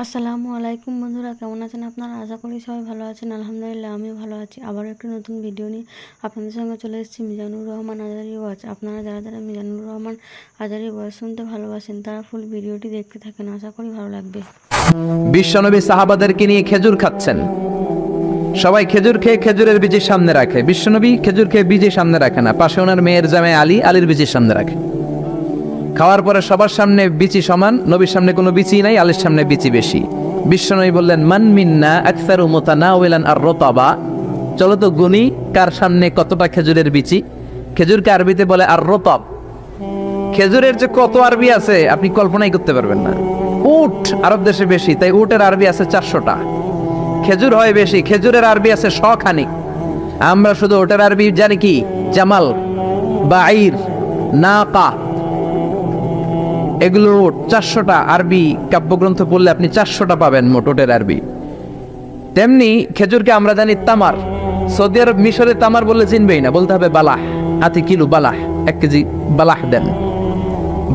আসসালামু আলাইকুম বন্ধুরা, কেমন আছেন আপনারা? আশা করি সবাই ভালো আছেন। আলহামদুলিল্লাহ আমিও ভালো আছি। আবারও একটি নতুন ভিডিও নিয়ে আপনাদের সঙ্গে চলে এসেছি মিজানুর রহমান আজারি ওয়াচ। আপনারা যারা যারা মিজানুর রহমান আজারি ওয়াচ শুনতে ভালোবাসেন তারা ফুল ভিডিওটি দেখতে থাকেন, আশা করি ভালো লাগবে। বিশ্বনবী সাহাবাদেরকে নিয়ে খেজুর খাচ্ছেন। সবাই খেজুর খেয়ে খেজুরের বীজের সামনে রাখে, বিশ্বনবী খেজুর খেয়ে বীজের সামনে রাখে না। পাশে ওনার মেয়ের জামাই আলী, আলীর বীজের সামনে রাখে। খাওয়ার পরে সবার সামনে বিচি সমান, নবীর সামনে কোনো বিচি নাই, আলীর সামনে বিচি বেশি। বিশ্বনবী বললেন, মান মিন্না আকসারু মুতানাওয়ালান আর রতাবা, চলো তো গুনি কার সামনে কতটা খেজুরের বিচি। খেজুরকে আরবিতে বলে আর রতাব। খেজুরের যে কত আরবি আছে আপনি কল্পনাই করতে পারবেন না। উট আরব দেশে বেশি, তাই উটের আরবি আছে 400টা। খেজুর হয় বেশি, খেজুরের আরবি আছে 100 খানিক। আমরা শুধু ওটার আরবি জানি কি, জামাল, বাঈর, নাকা, এগুলো 400টা আরবি কাব্যগ্রন্থ পড়লে আপনি 400টা পাবেন মোট ওটের আরবি। তেমনি খেজুরকে আমরা জানি তামার। সৌদি আরব মিশরে তামার বললে চিনবেই না, বলতে হবে বালাহ। আতি কিলো বালাহ, 1 কেজি বালাহ দেন।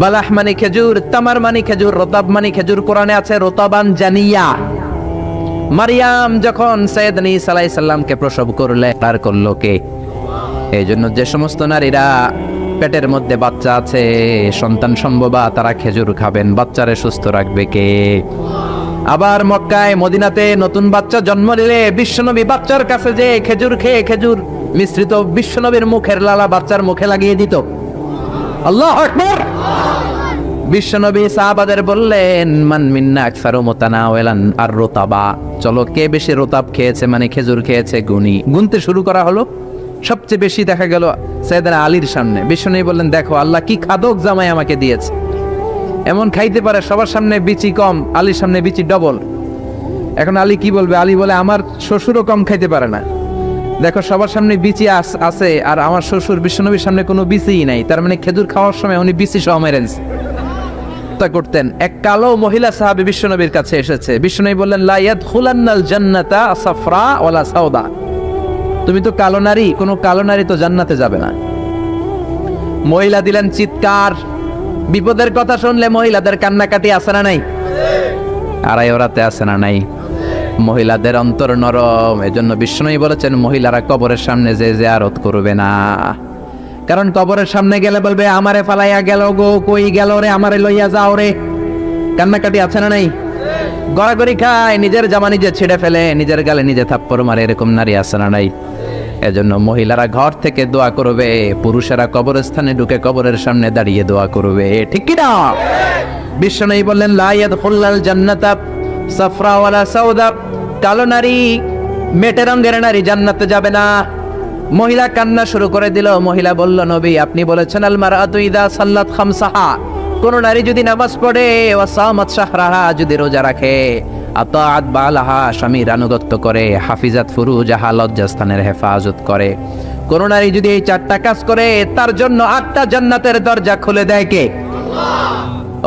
বালাহ মানে খেজুর, তামার মানে খেজুর, রতাব মানে খেজুর। কোরআনে আছে রতাবান জানিয়া। মারিয়াম যখন সৈয়দনা ঈসা আলাইহিস সালামকে প্রসব করলে, তার করলো কে? এই জন্য যে সমস্ত নারীরা পেটের মধ্যে বাচ্চা আছে, সন্তান সম্ভবা, তারা খেজুর খাবেন। বাচ্চারে সুস্থ রাখবে কে? আবার মক্কায় মদিনাতে নতুন বাচ্চা জন্ম নিলে বিশ্বনবী বাচ্চার কাছে যে খেজুর খেয়ে খেজুর মিশ্রিত বিশ্বনবীর মুখের লালা বাচ্চার মুখে লাগিয়ে দিত। আল্লাহু আকবার। বিশ্বনবী সাহাবাদের বললেন, মান মিন্না আকসারু মুতানাওয়ালান আর রতাবা, চলো কে বেশি রতাব খেয়েছে মানে খেজুর খেয়েছে গুনি। গুনতে শুরু করা হলো। সবচেয়ে বেশি দেখা গেল সাইয়েদনা আলীর সামনে। বিশ্বনবী বললেন, দেখো আল্লাহ কি খাদক জামাই আমাকে দিয়েছে। এমন খাইতে পারে, সবার সামনে বিচি কম, আলীর সামনে বিচি ডবল। এখন আলী কি বলবে? আলী বলে, আমার শ্বশুরও কম খাইতে পারে না। দেখো সবার সামনে বিচি আছে, আর আমার শ্বশুর বিশ্বনবীর সামনে কোনো বিচিই নাই। তার মানে খেজুর খাওয়ার সময় উনি বিচি সহ মেরেন করতেন। এক কালো মহিলা সাহাবী বিশ্বনবীর কাছে এসেছে। বিশ্বনবী বললেন, লা ইয়াদখুলান্নাল জান্নাতা সাফরা ওয়ালা সাওদা, তুমি তো কালো নারী, কোনো কালো নারী তো জান্নাতে যাবে না। মহিলা দিলেন চিৎকার। বিপদের কথা শুনলে মহিলাদের কান্নাকাটি আছে না নাই? আড়াই ওরাতে আছে না নাই? মহিলাদের অন্তর নরম। এজন্য বিশ্বনবী বলেছেন, মহিলারা কবরের সামনে যে জিয়ারত করবে না। কারণ কবরের সামনে গেলে বলবে, আমারে ফালাইয়া গেল গো, কই গেল রে, আমারে লইয়া যাও রে। কান্নাকাটি আছে না নাই? গড়াগড়ি খায়, নিজের জামা নিজে ছিঁড়ে ফেলে, নিজের গালে নিজে থাপ্পড় মারে, এরকম নারী আছে না নাই? এজন্য মহিলারা ঘর থেকে দোয়া করবে, পুরুষেরা কবরস্থানে ঢুকে কবরের সামনে দাঁড়িয়ে দোয়া করবে। ঠিক কি না? বিশ্বনবী বললেন, লা ইয়াদখুলুল জান্নাতা সাফরা ওয়ালা সাওদা, কালো নারী, মেটে রঙের নারী জান্নাতে যাবে না। মহিলা কান্না শুরু করে দিল। মহিলা বলল, নবী আপনি বলেছেন, আল মারআতু ইযা সাল্লাত খামসাহা, কোন নারী যদি নামাজ পড়ে, ওয়া সামাত শাহরাহা, যদি রোজা রাখে, আতাআত বালাহা, স্বামীর আনুগত্য করে, হাফিজাত ফুরুজাহা, লজ্জাস্থানের হেফাজত করে, কোন নারী যদি এই 4টা কাজ করে, তার জন্য 8টা জান্নাতের দরজা খুলে দেয় কে?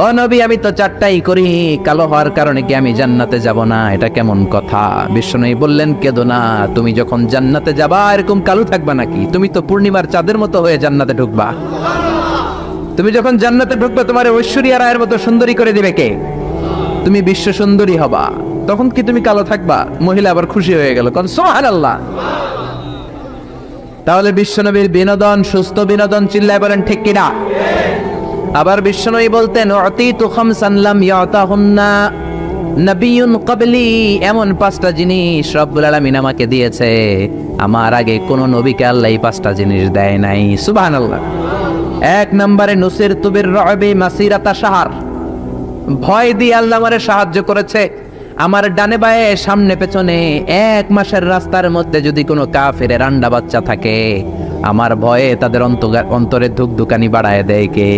ও নবী, আমি তো 4টাই করি, কালো হওয়ার কারণে কি আমি জান্নাতে যাব না? এটা কেমন কথা? বিশ্বনবী বললেন, কেঁদো না, তুমি যখন জান্নাতে যাবা এরকম কালো থাকবা নাকি? তুমি তো পূর্ণিমার চাঁদের মতো হয়ে জান্নাতে ঢুকবা। তুমি যখন জান্নাতে ঢুকবে, তোমার ঐশ্বরিয়া রায়ের মতো সুন্দরী করে দিবে কে? তুমি বিশ্ব সুন্দরী হবা, তখন কি তুমি কালো থাকবা? মহিলা আবার খুশি হয়ে গেল, কারণ সুবহানাল্লাহ। তাহলে বিশ্বনবীর বিনোদন, সুস্থ বিনোদন, চিল্লায় বলেন ঠিক কিনা? আবার বিশ্বনবী বলতেন, উতিতু খামসান লাম ইয়াতাহুন্না নাবিয়্যুন ক্বাবলি, এমন 5টা জিনিস রব্বুল আলামিন আমাকে দিয়েছে, আমার আগে কোন নবীকে আল্লাহ এই 5টা জিনিস দেয় নাই। সুবহানাল্লাহ। 1 নম্বরে নুসিরতু বির-রু'বি মাসিরাতা শাহর, ভয় দিয়ে আল্লাহ আমারে সাহায্য করেছে। আমার ডানে বায়ে সামনে পেছনে 1 মাসের রাস্তার মধ্যে যদি কোনো কাফেরের আন্ডা বাচ্চা থাকে, আমার ভয়ে তাদের অন্তরে ধুকধুকানি বাড়ায় দেয় কে?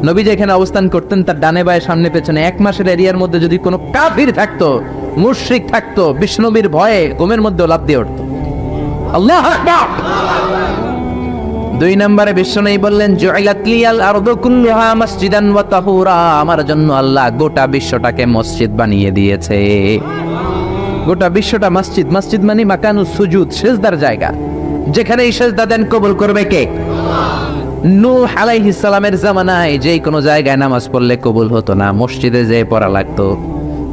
নবী যেখানে অবস্থান করতেন তার ডানে বায়ে সামনে পেছনে 1 মাসের এরিয়ার মধ্যে যদি কোনো কাফির থাকতো, মুশরিক থাকতো, বিষ্ণুবীর ভয়ে ঘুমের মধ্যে লাফ দিয়ে উঠত। আল্লাহু আকবার। 2 নম্বরে বিশ্বনবী বললেন, জুইলাত লিয়াল আরদু কুল্লুহা মাসজিদান ওয়া তাহুরা, আমার জন্য আল্লাহ গোটা বিশ্বটাকে মসজিদ বানিয়ে দিয়েছে। গোটা বিশ্বটা মসজিদ। মসজিদ মানে মাকানুস সুজুদ, সিজদার জায়গা। যেখানে এই সিজদা দেন কবুল করবে কে? নূহ আলাইহিস সালামের জামানায় যেই কোনো জায়গায় নামাজ পড়লে কবুল হতো না, মসজিদে যেয়ে পড়া লাগতো।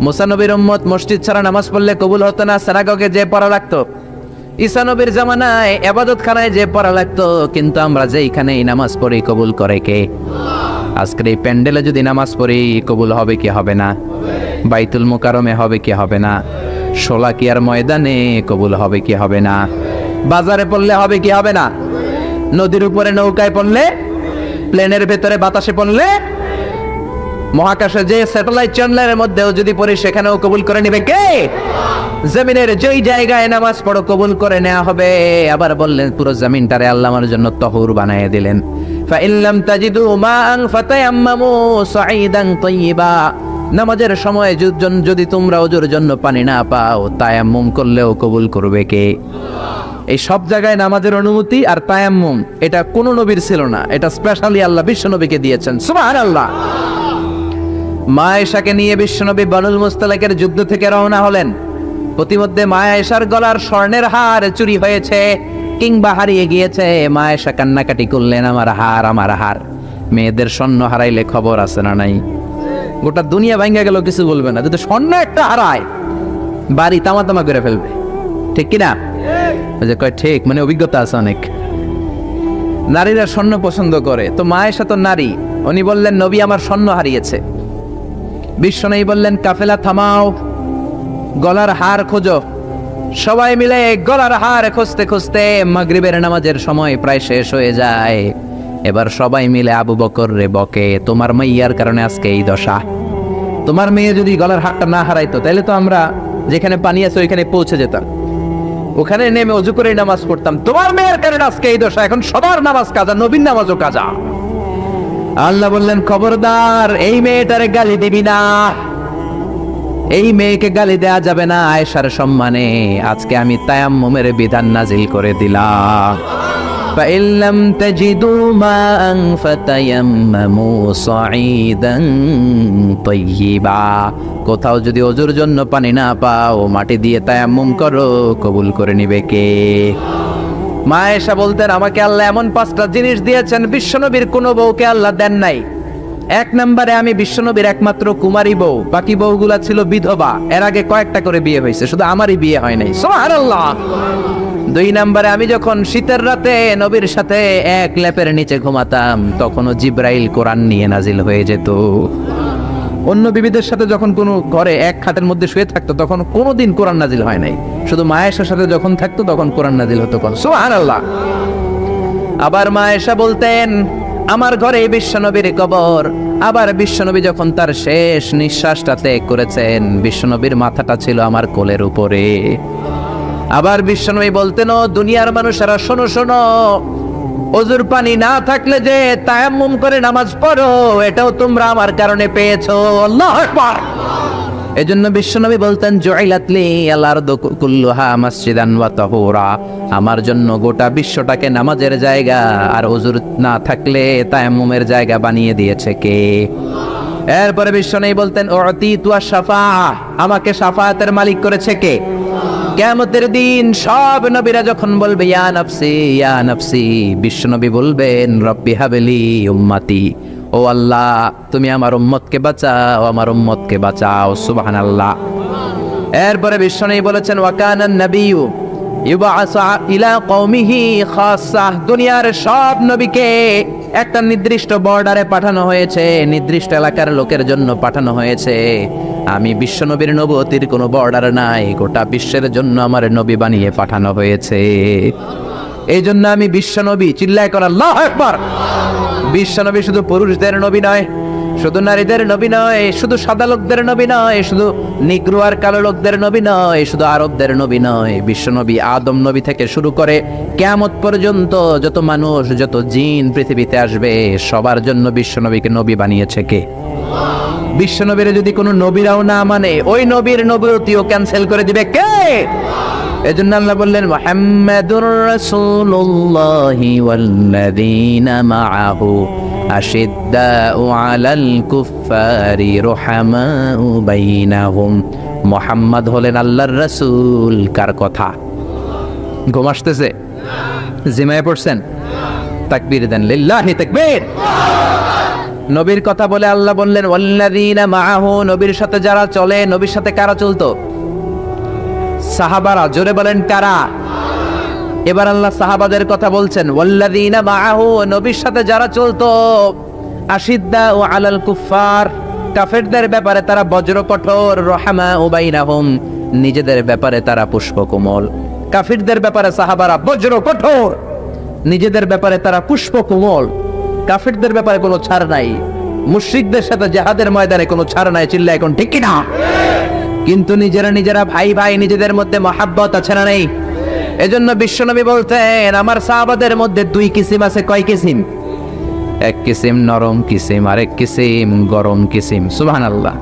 মুসা নবীর উম্মত মসজিদ ছাড়া নামাজ পড়লে কবুল হতো না, সিনাগগে যে পড়া লাগতো। ঈসা নবীর জামানায় ইবাদতখানায় যে পড়া লাগতো, কিন্তু আমরা যেইখানেই নামাজ পড়ি কবুল করে কে? আজকের এই প্যান্ডেলে যদি নামাজ পড়ি কবুল হবে কি হবে না? বাইতুল মুকাররমে হবে কি হবে না? শোলাকিয়ার ময়দানে কবুল হবে কি হবে না? বাজারে পড়লে হবে কি হবে না? নদীর উপরে নৌকায় পড়লে, প্লেনের ভেতরে বাতাসে পড়লে, মহাকাশে যে স্যাটেলাইট চ্যানেলের মধ্যেও যদি পড়ি সেখানেও কবুল করে নেবে কে? জমিনের যেই জায়গায় নামাজ পড়ো কবুল করে নেওয়া হবে। আবার বললেন পুরো জমিনটারে আল্লাহ আমার জন্য তহুর বানিয়ে দিলেন। ফাইল্লাম তাজিদু মাআন ফাতায়াম্মামু সাঈদান তাইয়্যিবা। নামাজের সময় যদি তোমরা ওজুর জন্য পানি না পাও, তায়াম্মুম করলেও কবুল করবে কে? এই সব জায়গায় নামাজের অনুমতি আর তায়াম্মুম, এটা কোন নবীর ছিল না, এটা স্পেশালি আল্লাহ বিশ্ব নবীকে দিয়েছেন। সুবহানাল্লাহ। মা আয়েশাকে নিয়ে বিশ্বনবী বানুল মুস্তালিকের যুদ্ধ থেকে রওনা হলেন। প্রতিমধ্যে মা আয়েশার গলার স্বর্ণের হার চুরি হয়েছে কিংবা হারিয়ে গিয়েছে। মা আয়েশা কান্নাকাটি করলেন, আমার হার, আমার হার। মেয়েদের স্বর্ণ হারাইলে খবর আছে না নাই? গোটা দুনিয়া ভাঙ্গা গেল কিছু বলবে না, যদি স্বর্ণ একটা হারায় বাড়ি তামা তামা করে ফেলবে, ঠিক কিনা? যে কয় ঠিক, মানে অভিজ্ঞতা আছে অনেক। নারীরা স্বর্ণ পছন্দ করে, তো মা আয়েশা তো নারী, উনি বললেন নবী আমার স্বর্ণ হারিয়েছে। বিশ্বনবী বললেন কাফেলা থামাও, গলার হার খোঁজো। সবাই মিলে গলার হার খুঁজতে খুঁজতে মাগরিবের নামাজের সময় প্রায় শেষ হয়ে যায়। এবার সবাই মিলে আবু বকর রে বকে, তোমার মাইয়ার কারণে আজকে এই দশা। তোমার মেয়ে যদি গলার হারটা না হারাইতো তাহলে তো আমরা যেখানে পানি আছে ওইখানে পৌঁছে যেতাম, ওখানে নেমে অজু করে নামাজ পড়তাম। তোমার মেয়ের কারণে আজকে এই দশা, এখন সবার নামাজ কাজা, নবীর নামাজও কাজা। আল্লাহ বললেন খবরদার, এই মেয়েটারে গালি দিবি না, এই মেয়েকে গালি দেয়া যাবে না আয়েশার সম্মানে। আজকে আমি তায়াম্মুমের বিধান নাজিল করে দিলাম। ফাইল্লাম তাজিদু মাআন ফাতায়াম্মামু সাঈদান তাইয়্যিবা। কোথাও যদি ওজুর জন্য পানি না পাও, মাটি দিয়ে তায়াম্মুম করো, কবুল করে নিবে কে? মা আয়েশা বলতেন আমাকে আল্লাহ এমন 5টা জিনিস দিয়েছেন, বিশ্বনবীর কোনো বউকে আল্লাহ দেন নাই। 1 নম্বরে আমি বিশ্বনবীর একমাত্র কুমারী বউ, বাকি বউগুলা ছিল বিধবা, এর আগে কয়েকটা করে বিয়ে হয়েছে, শুধু আমারই বিয়ে হয় নাই। সুবহানাল্লাহ। 2 নম্বরে আমি যখন শীতের রাতে নবীর সাথে এক লেপের নিচে ঘুমাতাম, তখনও জিব্রাইল কোরআন নিয়ে নাজিল হয়ে যেত। অন্য বিবিদের সাথে যখন কোনো ঘরে এক খাটের মধ্যে শুয়ে থাকতো তখন কোনোদিন কোরআন নাজিল হয় নাই, শুধু মা আয়েশার সাথে যখন থাকতো তখন কোরআন নাজিল হতো। সুবহানাল্লাহ। আবার মা আয়েশা বলতেন আমার ঘরে বিশ্বনবীর কবর। আবার বিশ্বনবী যখন তার শেষ নিঃশ্বাসটা ত্যাগ করেছেন, বিশ্বনবীর মাথাটা ছিল আমার কোলের উপরে। আবার বিশ্বনবী বলতেন ও দুনিয়ার মানুষেরা শোনো শোনো, ওজুর পানি না থাকলে যে তায়াম্মুম করে নামাজ পড়ো, এটাও তোমরা আমার কারণে পেয়েছো। আল্লাহু আকবার। এজন্য বিশ্বনবী বলতেন জুইলাত লি আল আরদু কুল্লুহা মাসজিদান ওয়া তাহুরা, আমার জন্য গোটা বিশ্বটাকে নামাজের জায়গা আর ওজুর না থাকলে তায়াম্মুমের জায়গা বানিয়ে দিয়েছে কে? এরপরে বিশ্বনবী বলতেন উতিতু আশ-শাফাআহ, আমাকে শাফায়াতের মালিক করেছে কে? কিয়ামতের দিন সব নবীরা যখন বলবে ইয়া নাফসি ইয়া নাফসি, বিশ্বনবী বলবেন রব্বি হাবলি উম্মতি, ও আল্লাহ তুমি আমার উম্মতকে বাঁচাও, আমার উম্মতকে বাঁচাও। সুবহানাল্লাহ। এরপরে বিশ্বনবী বলেছেন ওয়া কানান নাবিয়্যু ইউবআসু ইলা কওমিহি খাসসা, দুনিয়ার সব নবীকে একটা নির্দিষ্ট বর্ডারে পাঠানো হয়েছে, নির্দিষ্ট এলাকার লোকের জন্য পাঠানো হয়েছে। আমি বিশ্বনবীর নবুয়তির কোনো বর্ডার নাই, গোটা বিশ্বের জন্য আমার নবী বানিয়ে পাঠানো হয়েছে। এই জন্য আমি বিশ্বনবী, চিল্লায় কর আল্লাহু আকবার। বিশ্বনবী শুধু পুরুষদের নবী নয়, শুধু নারীদের নবী নয়, শুধু সাদা লোকদের নবী নয়, শুধু নিগ্রো আর কালো লোকদের নবী নয়, শুধু আরবদের নবী নয়। বিশ্বনবী আদম নবী থেকে শুরু করে কিয়ামত পর্যন্ত যত মানুষ, যত জিন পৃথিবীতে আসবে, সবার জন্য বিশ্বনবীকে নবী বানিয়েছে কে? বিশ্বনবীর যদি কোনো নবীরাও না মানে, ওই নবীর নবুয়তিও ক্যান্সেল করে দিবে কে? এজন্য আল্লাহ বললেন মুহাম্মাদুর রাসূলুল্লাহি ওয়াল্লাযীনা মাআহু আশিদ্দাউ আলাল কুফফারি রুহামাউ বাইনাহুম। মুহাম্মদ হলেন আল্লাহর রাসূল। কার কথা? ঘুম আসতেছে? জিমায় পড়ছেন? তাকবীর দেন, লিল্লাহি তাকবীর। নবীর কথা বলে আল্লাহ বললেন ওয়াল্লাযীনা মাআহু, নবীর সাথে যারা চলে। নবীর সাথে কারা চলতো? সাহাবারা। জোরে বলেন কারা? এবার আল্লাহ সাহাবাদের কথা বলছেন ওয়াল্লাযীনা মাআহু, নবীর সাথে যারা চলতো। আশিদ্দাউ আলাল কুফফার, কাফেরদের ব্যাপারে তারা বজ্র কঠোর। রহমাউ বাইনাহুম, নিজেদের ব্যাপারে তারা পুষ্পকোমল। কাফিরদের ব্যাপারে সাহাবারা বজ্র কঠোর, নিজেদের ব্যাপারে তারা পুষ্পকোমল। কাফিরদের ব্যাপারে কোনো ছাড় নাই। মুশরিকদের সাথে জিহাদের ময়দানে কোনো ছাড় নাই। চিল্লা এখন ঠিক কি না? কিন্তু নিজেরা ভাই ভাই, নিজেদের মধ্যে মহাব্বত আছে না নেই? এজন্য বিশ্বনবী বলতেন আমার সাহাবাদের মধ্যে দুই কিসিম আছে। কয় কিসিম? এক কিসিম নরম কিসিম, আরেক কিসিম গরম কিসিম। সুবহানাল্লাহ।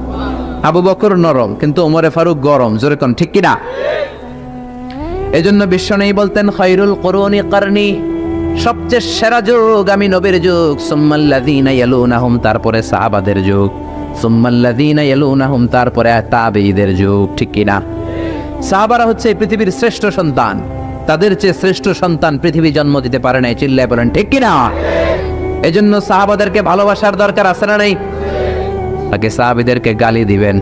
আবু বকর নরম, কিন্তু ওমরে ফারুক গরম। জোরে কোন ঠিক কি না? এজন্য বিশ্বনবী বলতেন খায়রুল কুরুনি করনি, সবচেয়ে সেরা যুগ আমি নবীর যুগ। সুম্মাল্লাযীনা ইয়ালুনাহুম, তারপরে সাহাবাদের যুগ। সুম্মাল্লাযীনা ইয়ালুনাহুম, তারপরে তাবেঈদের যুগ। ঠিক কি না? সাহাবারা হচ্ছে এই পৃথিবীর শ্রেষ্ঠ সন্তান। তাদের চেয়ে শ্রেষ্ঠ সন্তান পৃথিবী জন্ম দিতে পারে নাই। চিল্লায় বলেন ঠিক কি না? এজন্য সাহাবাদেরকে ভালোবাসার দরকার আছে না নাই? তাকে সাহাবীদেরকে গালি দিবেন,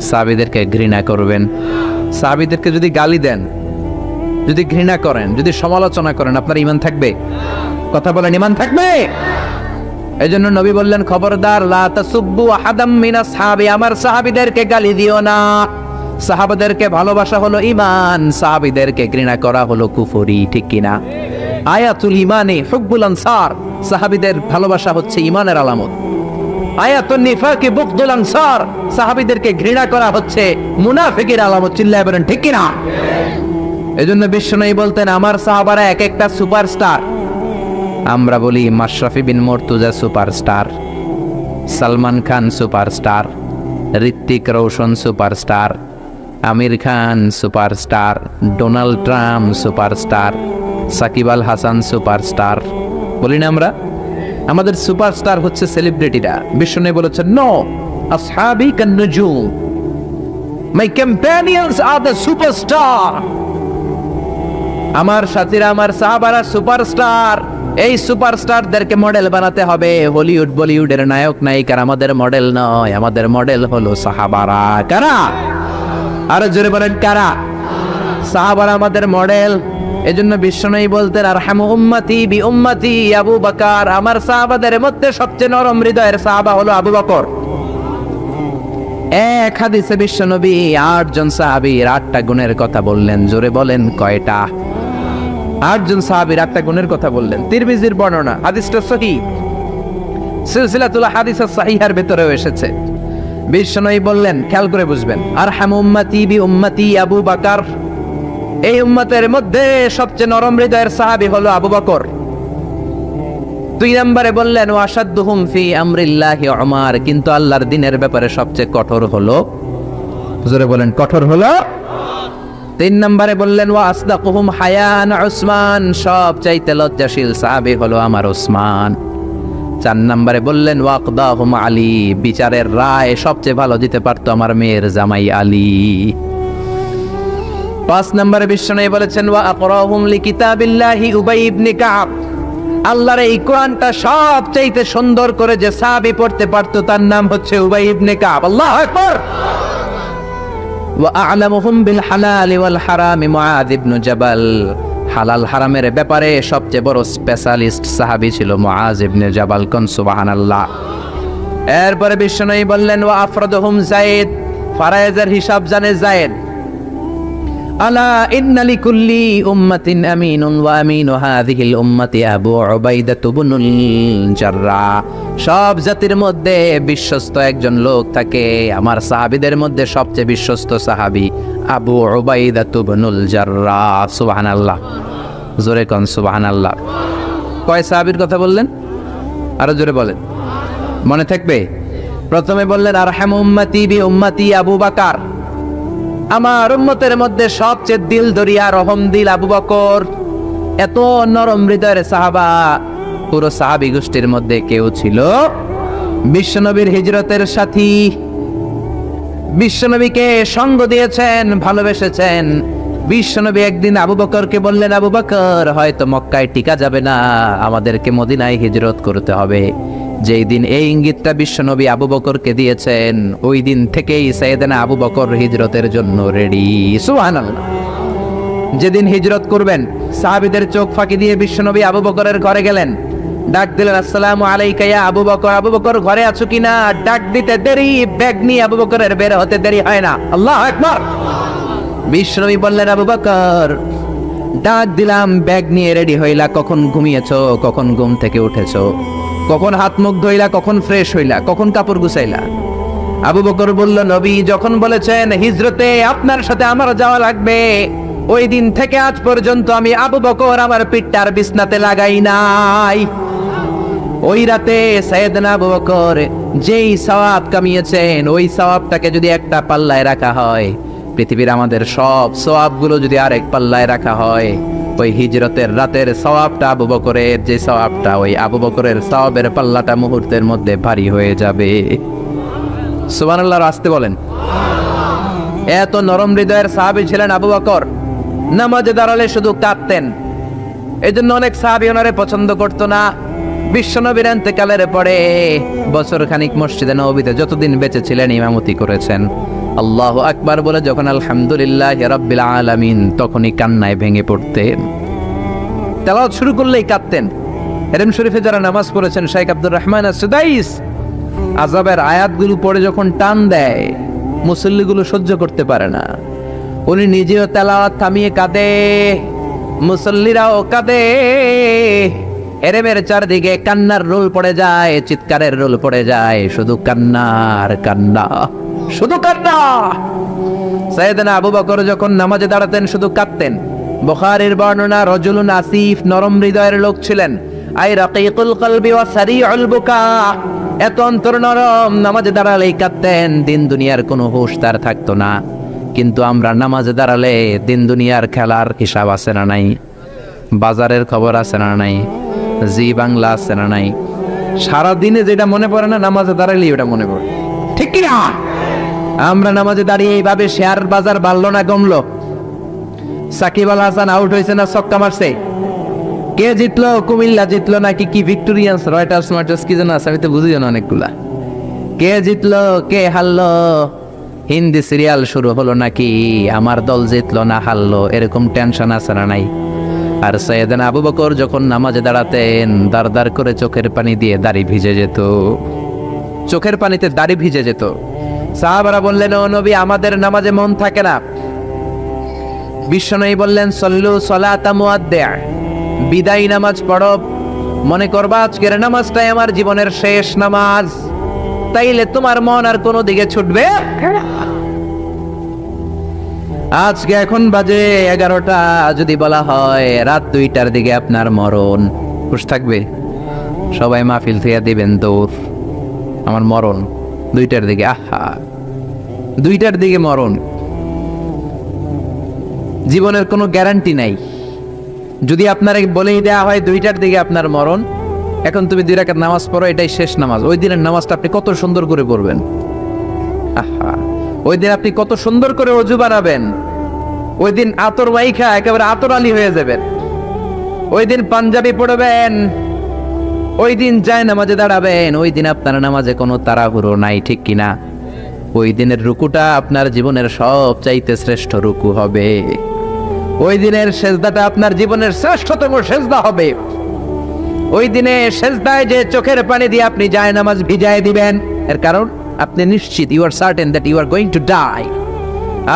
সাহাবীদেরকে ঘৃণা করবেন। সাহাবীদেরকে যদি গালি দেন, যদি ঘৃণা করেন, যদি সমালোচনা করেন, আপনার ঈমান থাকবে? কথা বলেন, ঈমান থাকবে? এজন্য নবী বললেন খবরদার, লা তাসুব্বু আহাদাম মিনাস সাহাবী, আমার সাহাবীদেরকে গালি দিও না। সাহাবাদেরকে ভালোবাসা হলো ঈমান, সাহাবীদেরকে ঘৃণা করা হলো কুফরি। ঠিক কি না? আয়াতুল ঈমানে হুব্বুল আনসার, সাহাবীদের ভালোবাসা হচ্ছে ঈমানের আলামত। আয়াতুন নিফাকি বুগদুল আনসার, সাহাবীদেরকে ঘৃণা করা হচ্ছে মুনাফিকের আলামত। চিল্লায় বলেন ঠিক কি না? এজন্য বিশ্বনবী বলতেন আমার সাহাবারা এক একটা সুপারস্টার। আমরা বলি Mashrafe bin Mortaza superstar, Salman Khan superstar, Hrithik Roshan superstar, Aamir Khan superstar, Donald Trump superstar, Shakib Al Hasan superstar. বলি না আমরা? আমাদের সুপারস্টার হচ্ছে সেলিব্রিটিরা। বিশ্বনবী বলেছেন নো, আসহাবি কান নুজুম, মাই কম্প্যানিয়নস আর দ্য সুপারস্টার। আমার সাথীরা, আমার সাহাবারা সুপারস্টার। এই সুপারস্টারদেরকে মডেল বানাতে হবে। হলিউড বলিউডের নায়ক নায়িকার আমাদের মডেল নয়, আমাদের মডেল হলো সাহাবারা। কারা? আরো জোরে বলেন কারা? সাহাবারা আমাদের মডেল। এজন্য বিশ্বনবী বলতেন আরহামু উম্মতি বি উম্মতি আবু বকর, আমার সাহাবাদের মধ্যে সবচেয়ে নরম হৃদয়ের সাহাবা হলো আবু বকর। এক হাদিসে বিশ্বনবী 8 জন সাহাবীর 8টা গুণের কথা বললেন। জোরে বলেন কয়টা? 8 জন সাহাবীর 8টা গুণের কথা বললেন। তিরমিজির বর্ণনা, হাদিসটা সহিহ, সিলসিলাতুল হাদিস সাহিহার ভিতরেও এসেছে। বিশ্বনবী বললেন, খেয়াল করে বুঝবেন, আরহামু উম্মতি বি উম্মতি আবু বকর, এই উম্মতের মধ্যে সবচেয়ে নরম হৃদয়ের সাহাবী হলো আবু বকর। 2 নম্বরে বললেন ওয়াশাদ্দুহুম ফি আমরিল্লাহি উমর, কিন্তু আল্লাহর দ্বীনের ব্যাপারে সবচেয়ে কঠোর হলো, জোরে বলেন কঠোর হলো। 3 নম্বরে বললেন ওয়া আসদাকুহুম হায়ান উসমান, সবচাইতে লজ্জাশীল সাহাবী হলো আমার উসমান। 4 নম্বরে বললেন ওয়াকদাহুম আলী, বিচারের রায় সবচেয়ে ভালো দিতে পারতো আমার মেয়ের জামাই আলী। 5 নম্বরে বিশ্বনবী বলেছেন ওয়া আকরাহুম লিকিতাবিল্লাহি উবাই ইবনে কাব, আল্লাহর এই কোরআনটা সবচাইতে সুন্দর করে যে সাহাবী পড়তে পারতো তার নাম হচ্ছে উবাই ইবনে কাব। আল্লাহু আকবার। ওয়া আ'লামুহুম বিল হালাল ওয়াল হারাম মুআয ইবনে জাবাল, হালাল হারামের ব্যাপারে সবচেয়ে বড় স্পেশালিস্ট সাহাবী ছিল মুআয ইবনে জাবাল। কোন সুবহানাল্লাহ। এরপরে বিশ্বনবী বললেন ওয়া আফরাদুহুম যায়েদ, ফারায়েজের হিসাব জানে যায়েদ। আলা ইন্না লিকুল্লি উম্মাতিন আমিনুন ওয়া আমিনু হাযিহিল উম্মতি আবু উবাইদা ইবনুল জাররাহ, সব জাতির মধ্যে বিশ্বস্ত একজন লোক থাকে, আমার সাহাবীদের মধ্যে সবচেয়ে বিশ্বস্ত সাহাবী আবু উবাইদা ইবনুল জাররাহ। সুবহানাল্লাহ। জোরে কোন সুবহানাল্লাহ। কয় সাহাবীর কথা বললেন? আরো জোরে বলেন, মনে থাকবে। প্রথমে বললেন আরহামু উম্মতি বি উম্মতি আবু বকর, আমার উম্মতের মধ্যে সবচেয়ে দিল দরিয়া রহম দিল আবু বকর। এত নরম হৃদয়ের সাহাবা পুরো সাহাবী গোষ্ঠীর মধ্যে কেউ ছিল? বিশ্বনবীর হিজরতের সাথী, বিশ্বনবীকে সঙ্গ দিয়েছেন, ভালোবেসেছেন। বিশ্বনবী একদিন আবু বকরকে বললেন আবু বকর, হয়তো মক্কায় টিকা যাবে না, আমাদেরকে মদিনায় হিজরত করতে হবে। যেই দিন এই ইঙ্গিতটা বিশ্বনবী আবু বকরকে দিয়েছেন, ওই দিন থেকেই সাইয়েদনা আবু বকর হিজরতের জন্য রেডি। সুবহানাল্লাহ। যেদিন হিজরত করবেন, সাহাবীদের চোখ ফাঁকি দিয়ে বিশ্বনবী আবু বকরের ঘরে গেলেন, ডাক দিলেন, আসসালামু আলাইকা ইয়া আবু বকর। আবু বকর ঘরে আছো কিনা? ডাক দিতে দেরি, ব্যাগ নিয়ে আবু বকরের বের হতে দেরি হয় না। আল্লাহু আকবার। বিশ্বনবী বললেন, আবু বকর, ডাক দিলাম, ব্যাগ নিয়ে রেডি হইলা, কখন ঘুমিয়েছো, কখন ঘুম থেকে উঠেছো, কখন হাত মুখ ধইলা, কখন ফ্রেশ হইলা, কখন কাপড় গুছাইলা? আবু বকর বলল, নবী যখন বলেছেন হিজরতে আপনার সাথে আমার যাওয়া লাগবে, ওই দিন থেকে আজ পর্যন্ত আমি আবু বকর আমার পিঠটার বিছনাতে লাগাই নাই। ওই রাতে সাইয়েদনা আবু বকর যেই সওয়াব কামিয়েছেন, ওই সওয়াবটাকে যদি একটা পাল্লায় রাখা হয়, পৃথিবীর আমাদের সব সওয়াবগুলো যদি আরেক পাল্লায় রাখা হয়, ওই হিজরতের রাতের সওয়াবটা আবু বকরের যে সওয়াবটা, ওই আবু বকরের সওয়াবের পাল্লাটা মুহূর্তের মধ্যে ভারী হয়ে যাবে। সুবহানাল্লাহ। আসতে বলেন। এত নরম হৃদয়ের সাহাবী ছিলেন আবু বকর। নামাজে দাঁড়ালে শুধু কাঁদতেন, এই জন্য অনেক সাহাবী ওনারে পছন্দ করতো না। বিশ্বনবীর ইন্তেকালের পরে বছর খানিক মসজিদে নববীতে যতদিন বেঁচে ছিলেন ইমামতি করেছেন। আল্লাহু আকবার বলে যখন আলহামদুলিল্লাহি রাব্বিল আলামিন, তখনই কান্নায় ভেঙে পড়তেন। তেলাওয়াত শুরু করলেই কাঁদতেন। হেরেম শরীফে যারা নামাজ পড়েছেন, শাইখ আব্দুর রহমান আস-সুদাইস আযাবের আয়াতগুলো পড়ে যখন টান দেয়, মুসল্লিগুলো সহ্য করতে পারে না। উনি নিজেও তেলাওয়াত থামিয়ে কাঁদে, মুসল্লিরাও কাঁদে। হেরেমের চারদিকে কান্নার রোল পড়ে যায়, চিৎকারের রোল পড়ে যায়, শুধু কান্নার কান্না, শুধু কান্না। সাইয়েদনা আবু বকর যখন নামাজে দাঁড়াতেন শুধু কাঁদতেন। বুখারীর বর্ণনা, রজুলুন আসিফ, নরম হৃদয়ের লোক ছিলেন। আই রাকিকুল কলবি ওয়া সারিউল বুকা, এত অন্তর নরম, নামাজে দাঁড়ালেই কাঁদতেন। দিন দুনিয়ার কোনো হুঁশ তার থাকতো না। কিন্তু আমরা নামাজে দাঁড়ালে দিন দুনিয়ার খেলার হিসাব আছে না নাই, বাজারের খবর আছে না নাই, জি বাংলা আছে না নাই, সারা দিনে যেটা মনে পড়ে না নামাজে দাঁড়ালেই ওটা মনে পড়ে, ঠিক কি না? আমরা নামাজে দাঁড়িয়ে এইভাবে শেয়ার বাজার বাড়লো না কমলো, সাকিব আল হাসান আউট হয়েছে না ছক্কা মারছে, কে জিতলো, কুমিল্লা জিতলো নাকি কি ভিক্টোরিয়ান্স, রয়টার্স মার্টার্স কি যেন আছে, আমি তো বুঝিও না অনেকগুলা, কে জিতলো কে হারলো, হিন্দি সিরিয়াল শুরু হলো নাকি আমার দল জিতলো না হারলো, এরকম টেনশন আছে না নাই? আর সাইয়েদনা আবু বকর যখন নামাজে দাঁড়াতেন, দাঁড় দাঁড় করে চোখের পানি দিয়ে দাড়ি ভিজে যেত, চোখের পানিতে দাড়ি ভিজে যেত। সাহাবারা বললেন, ও নবী, আমাদের নামাজে মন থাকে না। বিশ্বনবী বললেন, সল্লু সলাতা মুআদ্দিআ, বিদায় নামাজ পড়ো, মনে করবা আজকের নামাজটাই আমার জীবনের শেষ নামাজ, তাইলে তোমার মন আর কোনো দিকে ছুটবে। আজকে এখন বাজে 11টা, যদি বলা হয় রাত 2টার দিকে আপনার মরণ, খুশ থাকবে? সবাই মাহফিল থেকে দিবেন দৌড়, আমার মরণ 2টার দিকে, আহা 2টার দিকে মরণ। জীবনের কোনো গ্যারান্টি নাই। যদি আপনার বলেই দেয়া হয় 2টার দিকে আপনার মরণ, এখন তুমি 2 রাকাত নামাজ পড়ো, এটাই শেষ নামাজ, ওই দিনের নামাজটা আপনি কত সুন্দর করে পড়বেন, আহা ওই দিন আপনি কত সুন্দর করে ওযু বানাবেন, ওই দিন আতর মাইখা একেবারে আতর আলী হয়ে যাবেন, ওই দিন পাঞ্জাবি পড়বেন, ওই দিন যায় নামাজে দাঁড়াবেন, ওই দিন আপনার নামাজে কোনো তাড়াহুড়ো নাই, ঠিক কিনা? ওই দিনের রুকুটা আপনার জীবনের সব চাইতে শ্রেষ্ঠ রুকু হবে, ওই দিনের সেজদাটা আপনার জীবনের শ্রেষ্ঠতম সেজদা হবে। ওই দিনে সেজদায় যে চোখের পানি দিয়ে আপনি যায় নামাজ ভিজায় দিবেন, এর কারণ আপনি নিশ্চিত, you are certain that you are going to die.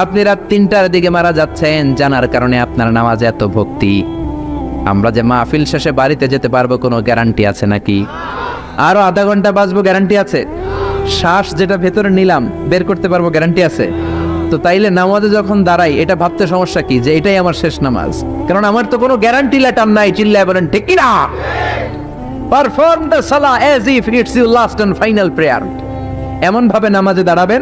আপনি রাত 3টার দিকে মারা যাচ্ছেন, জানার কারণে আপনার নামাজে এত ভক্তি। আমরা যে মাহফিল শেষে বাড়িতে যেতে পারবো কোনো গ্যারান্টি আছে নাকি? আরো আধা ঘন্টা বাঁচবো গ্যারান্টি আছে? শ্বাস যেটা ভেতরে নিলাম বের করতে পারবো গ্যারান্টি আছে? তো তাইলে নামাজে যখন দাঁড়াই এটা ভাবতে সমস্যা কি যে এটাই আমার শেষ নামাজ? কারণ আমার তো কোনো গ্যারান্টি লেটার নাই। চিল্লায় বলেন ঠিক কি না? পারফর্ম দ্য সালাহ as if it's your last and final prayer. এমন ভাবে নামাজে দাঁড়াবেন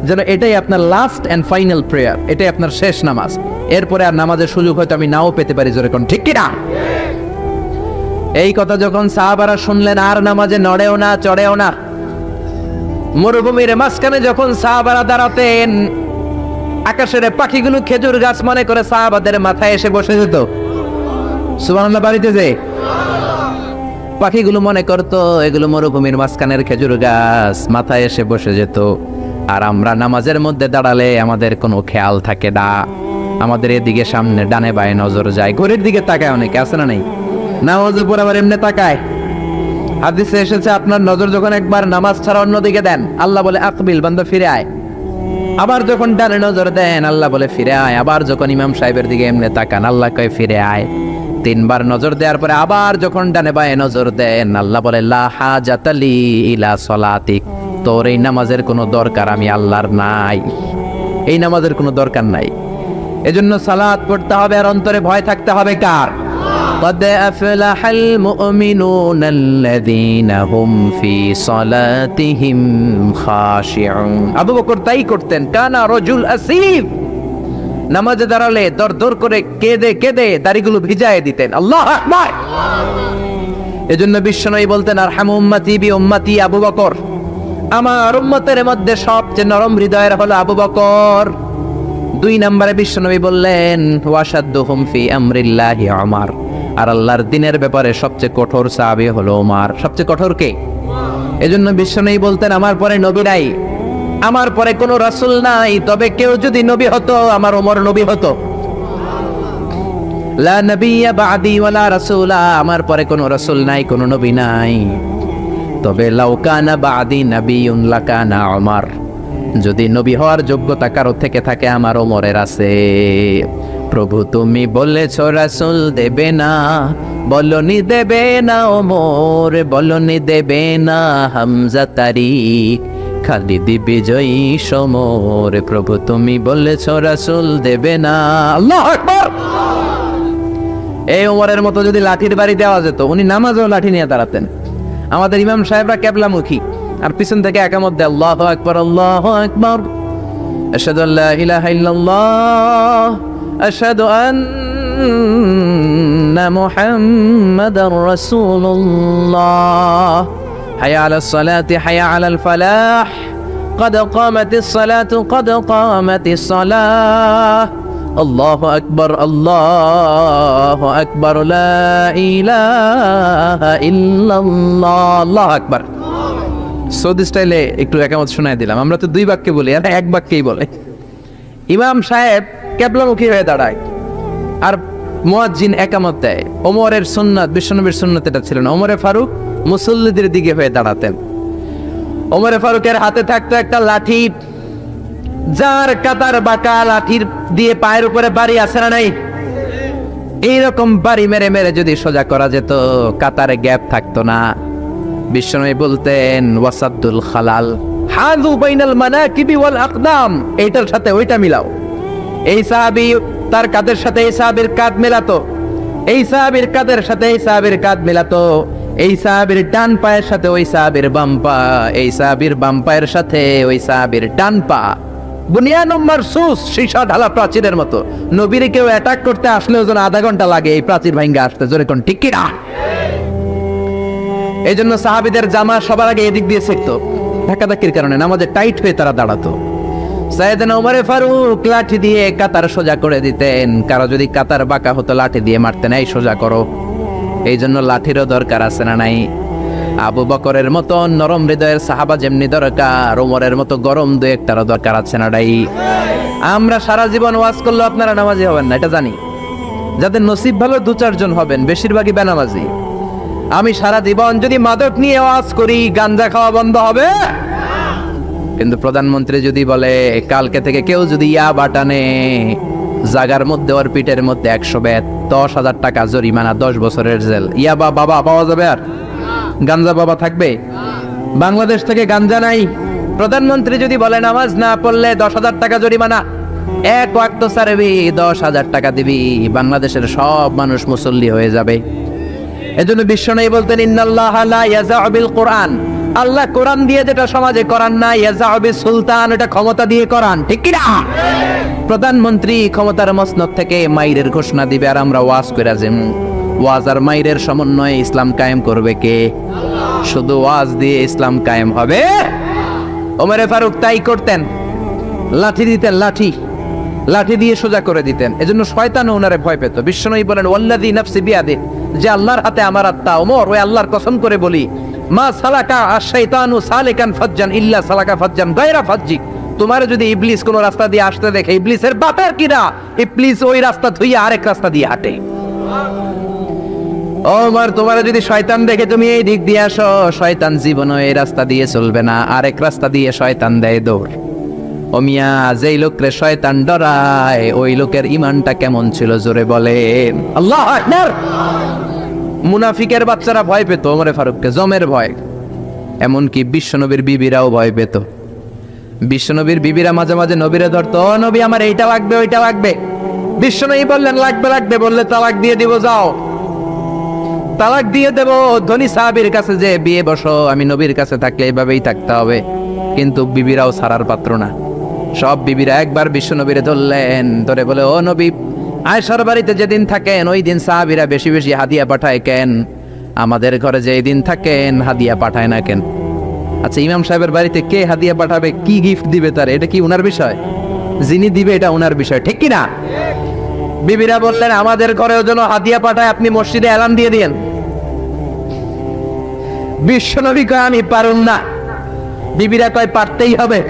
যেন এটাই আপনার লাস্ট এন্ড ফাইনাল প্রেয়ার, এটাই আপনার শেষ নামাজ। এরপরে আর নামাজের সুযোগ হয়তো আমি নাও পেতে পারি, জোরে কোন ঠিক কি না? এই কথা যখন সাহাবারা শুনলেন আর নামাজে নড়েও না চড়েও না। মরুভূমির মাঝখানে যখন সাহাবারা দাঁড়াতেন, আকাশের পাখিগুলো খেজুর গাছ মনে করে সাহাবাদের মাথায় এসে বসে যেত। সুবহানাল্লাহ বাড়িতে যে পাখিগুলো মনে করতো এগুলো মরুভূমির মাঝখানের খেজুর গাছ, মাথায় এসে বসে যেত। আর আমরা নামাজের মধ্যে দাঁড়ালে আমাদের কোনো খেয়াল থাকে না, আমাদের এদিকে সামনে ডানে বায়ে নজর যায়, ঘড়ির দিকে তাকায়, অনেকে আছে না? নেই নামাজে পড়ে আবার এমনি তাকায়। হাদিসে এসেছে আপনার নজর যখন একবার নামাজ ছাড়া অন্যদিকে দেন, আল্লাহ বলে আকবিল, বান্দা ফিরে আয়। আবার যখন ডানে নজর দেন, আল্লাহ বলে ফিরে আয়। আবার যখন ইমাম সাহেবের দিকে এমনি তাকান, আল্লাহ কয় ফিরে আয়। 3 বার নজর দেওয়ার পরে আবার যখন ডানে বায়ে নজর দেন, আল্লাহ বলে লা হাজাতা লি ইলা সলাতিক, তোর এই নামাজের কোনো দরকার আমি আল্লাহর নাই, এই নামাজের কোনো দরকার নাই। এজন্য সালাত পড়তে হবে আর অন্তরে ভয় থাকতে হবে কার? قد أفلح المؤمنون الذين هم في صلاتهم خاشعون। আবু বকর তাই করতেন, কানা রজুল আসিফ, নামাজে দাঁড়ালে দর দর করে কেঁদে কেঁদে দাড়িগুলো ভিজায় দিতেন। আল্লাহু আকবার। এজন্য বিশ্বনবী বলতেন আরহামু উম্মতি বি উম্মতি আবু বকর, আমার উম্মতের মধ্যে সবচেয়ে নরম হৃদয়ের হলো আবু বকর। 2 নম্বরে বিশ্বনবী বললেন ওয়াশাদ্দুহুম ফি আমরিল্লাহি উমর, আর আল্লাহর দ্বীনের ব্যাপারে সবচেয়ে কঠোর সাহাবী হলো ওমর। সবচেয়ে কঠোর কে? এজন্য বিশ্বনবী বলতেন আমার পরে নবী নাই, আমার পরে কোনো রাসূল নাই, তবে কেউ যদি নবী হতো আমার ওমর নবী হতো। লা নবিয়্যা বা'দি ওয়ালা রাসূলা, আমার পরে কোনো রাসূল নাই, কোনো নবী নাই, তবে লাউ কানা বা'দি নাবিয়্যুন লাকানা ওমর, যদি নবী হওয়ার যোগ্যতা কারো থেকে থাকে আমার ওমরের আছে। প্রভু তুমি বলেছ রাসূল দেবে না, বলনি দেবে না ওমর, বলনি দেবে না হামজা তারিক, খালিদ বিজয়ী সমর। প্রভু তুমি বলেছ রাসূল দেবে না। আল্লাহু আকবার। এই ওমরের মতো যদি লাঠির বাড়ি দেওয়া যেত, উনি নামাজেও লাঠি নিয়ে দাঁড়াতেন। আমাদের ইমাম সাহেবরা কেবলামুখী, আর পিছন থেকে একামত দেয় আল্লাহু আকবার আল্লাহু আকবার, আশহাদু আল্লা ইলাহা ইল্লাল্লাহ, আশহাদু আন্না মুহাম্মাদার রাসূলুল্লাহ, হাইয়া আলাস সালাতি হাইয়া আলাল ফালাহ, قد قامت الصلاة قد قامت الصلاة, আল্লাহু আকবার আল্লাহু আকবার, লা ইলাহা ইল্লাল্লাহ, আল্লাহু আকবার। সৌদি স্টাইলে একটু একামত শোনায় দিলাম। আমরা তো 2 বাক্যে বলি, আর 1 বাক্যেই বলে। ইমাম সাহেব কেবলামুখী হয়ে দাঁড়ায় আর মুয়াজ্জিন একামত দেয়। ওমরের সুন্নাত, বিশ্বনবীর সুন্নাত এটা ছিল না। ওমরে ফারুক মুসল্লিদের দিকে হয়ে দাঁড়াতেন। ওমরে ফারুকের হাতে থাকতো একটা লাঠি, যার কাতার বাঁকা, লাঠির দিয়ে পায়ের উপরে বাড়ি আছে না নাই? এইরকম বাড়ি মেরে মেরে যদি সোজা করা যেত, কাতারে গ্যাপ থাকতো না। বিশ্বনবী বলতেন ওয়াসাদুল খালাল, হাযু বাইনাল মানাকিবি ওয়াল আকদাম, এইটার সাথে ওইটা মিলাও। এই সাহাবী তার কাঁধের সাথে এই সাহাবীর কাঁধ মেলাতো, এই সাহাবীর কাঁধের সাথে এই সাহাবীর কাঁধ মেলাতো, এই সাহাবীর ডান পায়ের সাথে ওই সাহাবীর বাম পা, এই সাহাবীর বাম পায়ের সাথে ওই সাহাবীর ডান পা। বুনিয়ানুম মারসুস, সীসা ঢালা প্রাচীরের মতো। নবীরে কেউ অ্যাটাক করতে আসলেও যেন আধা ঘন্টা লাগে এই প্রাচীর ভাঙ্গা আসতে। জোরে কোন ঠিক কি না? এই জন্য সাহাবীদের জামা সবার আগে এদিক দিয়ে ছিঁড়তো, ধাক্কাধাক্কির কারণে নামাজে টাইট হয়ে তারা দাঁড়াতো। সাইয়েদনা ওমরে ফারুক লাঠি দিয়ে কাতার সোজা করে দিতেন। কারো যদি কাতার বাঁকা হতো লাঠি দিয়ে মারতেন, এই সোজা করো। এই জন্য লাঠিরও দরকার আছে না নাই? আবু বকরের মতো নরম হৃদয়ের সাহাবা যেমনি দরকার, ওমরের মতো গরম 2-1টারও দরকার আছে না নাই? আমরা সারা জীবন ওয়াজ করলে আপনারা নামাজি হবেন না, এটা জানি। যাদের নসিব ভালো 2-4 জন হবেন, বেশিরভাগই বেনামাজি। আমি সারা জীবন যদি মাদক নিয়ে ওয়াজ করি, গাঞ্জা খাওয়া বন্ধ হবে? কিন্তু প্রধানমন্ত্রী যদি বলে কালকে থেকে কেউ যদি ইয়াবা টানে, জাগার মধ্যে ওর পিঠের মধ্যে 100 বেত, 10,000 টাকা জরিমানা, 10 বছরের জেল। ইয়াবা বাবা পাওয়া যাবে? আর গাঞ্জা বাবা থাকবে? বাংলাদেশ থেকে গাঞ্জা নাই। প্রধানমন্ত্রী যদি বলে নামাজ না পড়লে 10,000 টাকা জরিমানা, 1 ওয়াক্ত সারবি 10,000 টাকা দিবি, বাংলাদেশের সব মানুষ মুসল্লি হয়ে যাবে। এজন্য বিশ্বনবী বলতেন ইন্নাল্লাহা লা ইয়াযাউ বিল কুরআন, আল্লাহ কোরআন দিয়ে যেটা সমাজে করান না, ইয়াযাউ বিস সুলতান, এটা ক্ষমতা দিয়ে করান। ঠিক কি না? প্রধানমন্ত্রী ক্ষমতার মসনদ থেকে মাইরের ঘোষণা দিবে, আর আমরা ওয়াজ কইরা যাম। ওয়াজ আর মাইরের সমন্বয়ে ইসলাম কায়েম করবে কে? শুধু ওয়াজ দিয়ে ইসলাম কায়েম হবে? ওমরে ফারুক তাই করতেন, লাঠি দিতেন, লাঠি দিয়ে সোজা করে দিতেন। এজন্য শয়তানও ওনারে ভয় পেত। বিশ্বনবী বলেন ওয়াল্লাযী নাফসি বিয়াদিহি যে আল্লাহর হাতে আমার আত্মা। ওমর, ওই আল্লাহর কসম করে বলি, মা সালাকা আশ-শাইতানু সালিকান ফাজ্জান ইল্লা সালাকা ফাজ্জান গায়রা ফাজ্জি। তোমার যদি ইবলিস কোন রাস্তা দিয়ে আসতে দেখে, ইবলিসের বাপের কিনা, ইবলিস ওই রাস্তা ধুইয়া আরেক রাস্তা দিয়ে হাঁটে। ওমর, তোমার যদি শয়তান দেখে তুমি এই দিক দিয়ে আসো, শয়তান জীবনও এই রাস্তা দিয়ে চলবে না, আরেক রাস্তা দিয়ে শয়তান দেয় দৌড়। ও মিয়া, যেই লোকরে শয়তান ডরায় ওই লোকের ইমানটা কেমন ছিল জোরে বলেন আল্লাহু আকবার। মুনাফিকের বাচ্চারা ভয় পেত ওমরে ফারুককে, জমের ভয়। এমনকি বিশ্বনবীর বিবিরাও ভয় পেত। বিশ্বনবীর বিবিরা মাঝে মাঝে নবীরে ধরতো, ও নবী আমার এইটা লাগবে ওইটা লাগবে। বিশ্বনবী বললেন লাগবে লাগবে, বললে তালাক দিয়ে দিব, যাও তালাক দিয়ে দেব। ধনী সাহাবীর কাছে যে বিয়ে বসো, আমি নবীর কাছে থাকলে এইভাবেই থাকতে হবে। কিন্তু বিবিরাও ছাড়ার পাত্র না। সব বিবিরা একবার বিশ্বনবীরে ধরলেন, ধরে বলে, ও নবী, আয়েশার বাড়িতে যেদিন থাকেন ওই দিন সাহাবীরা বেশি বেশি হাদিয়া পাঠায় কেন? আমাদের ঘরে যেই দিন থাকেন হাদিয়া পাঠায় না কেন? আচ্ছা, ইমাম সাহেবের বাড়িতে কে হাদিয়া পাঠাবে, কি গিফট দিবে তার, এটা কি উনার বিষয়? যিনি দিবে এটা উনার বিষয়, ঠিক কি না? বিবিরা বললেন, আমাদের ঘরেও যেন হাদিয়া পাঠায়, আপনি মসজিদে এলান দিয়ে দিয়েন। বিশ্বনবী কয়, আমি পারুম না। বিবিরা কয়, পারতেই হবে।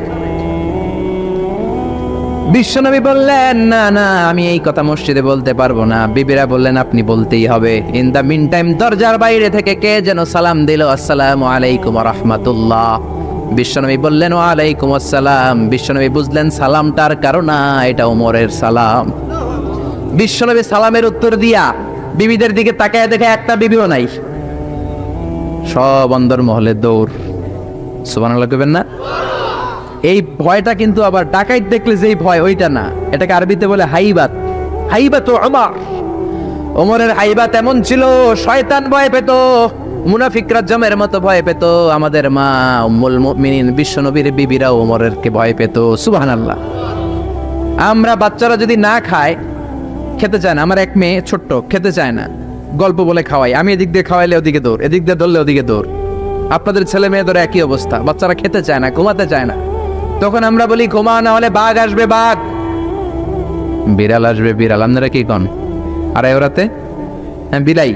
বিশ্বনবী বললেন, না না, আমি এই কথা মসজিদে বলতে পারবো না। বিবিরা বললেন, আপনি বলতেই হবে। ইন দা মিন টাইম দরজার বাইরে থেকে কে যেন সালাম দিল, আসসালামু আলাইকুম ওয়া রাহমাতুল্লাহ। বিশ্বনবী বললেন, ওয়া আলাইকুম আসসালাম। বিশ্বনবী বুঝলেন সালামটার কারণ না, এটা ওমরের সালাম। বিশ্বনবী সালামের উত্তর দিয়া বিবিদের দিকে তাকায় দেখে একটা বিবিও নাই। সব অন্দরমহলে দৌড়। সুবহানাল্লাহ কইবেন না? এই ভয়টা কিন্তু আবার ডাকাইত দেখলে যেই ভয় ওইটা না, এটাকে আরবিতে বলে হাইবাত। হাইবাত ওমর, ওমরের হাইবাত এমন ছিল, শয়তান ভয় পেত, মুনাফিকরা জমের মতো ভয় পেত। আমাদের মা উম্মুল মুমিনিন বিশ্বনবীর বিবিরাও ওমরের কে ভয় পেত। সুবহানাল্লাহ। আমরা বাচ্চারা যদি না খায়, খেতে চায় না, আমার এক মেয়ে ছোট্ট খেতে চায় না, গল্প বলে খাওয়াই, আমি এদিক দিয়ে খাওয়াইলে ওদিকে দৌড়, এদিক দিয়ে ধরলে ওদিকে দৌড়। আপনাদের ছেলে মেয়েদের একই অবস্থা, বাচ্চারা খেতে চায় না, ঘুমাতে চায় না। তখন আমরা বলি, ঘুমা, না হলে বাঘ আসবে, বাঘ, বিড়াল আসবে, বিড়াল। আপনারা কি কন? আর ওরাতে হ্যাঁ বিলাই,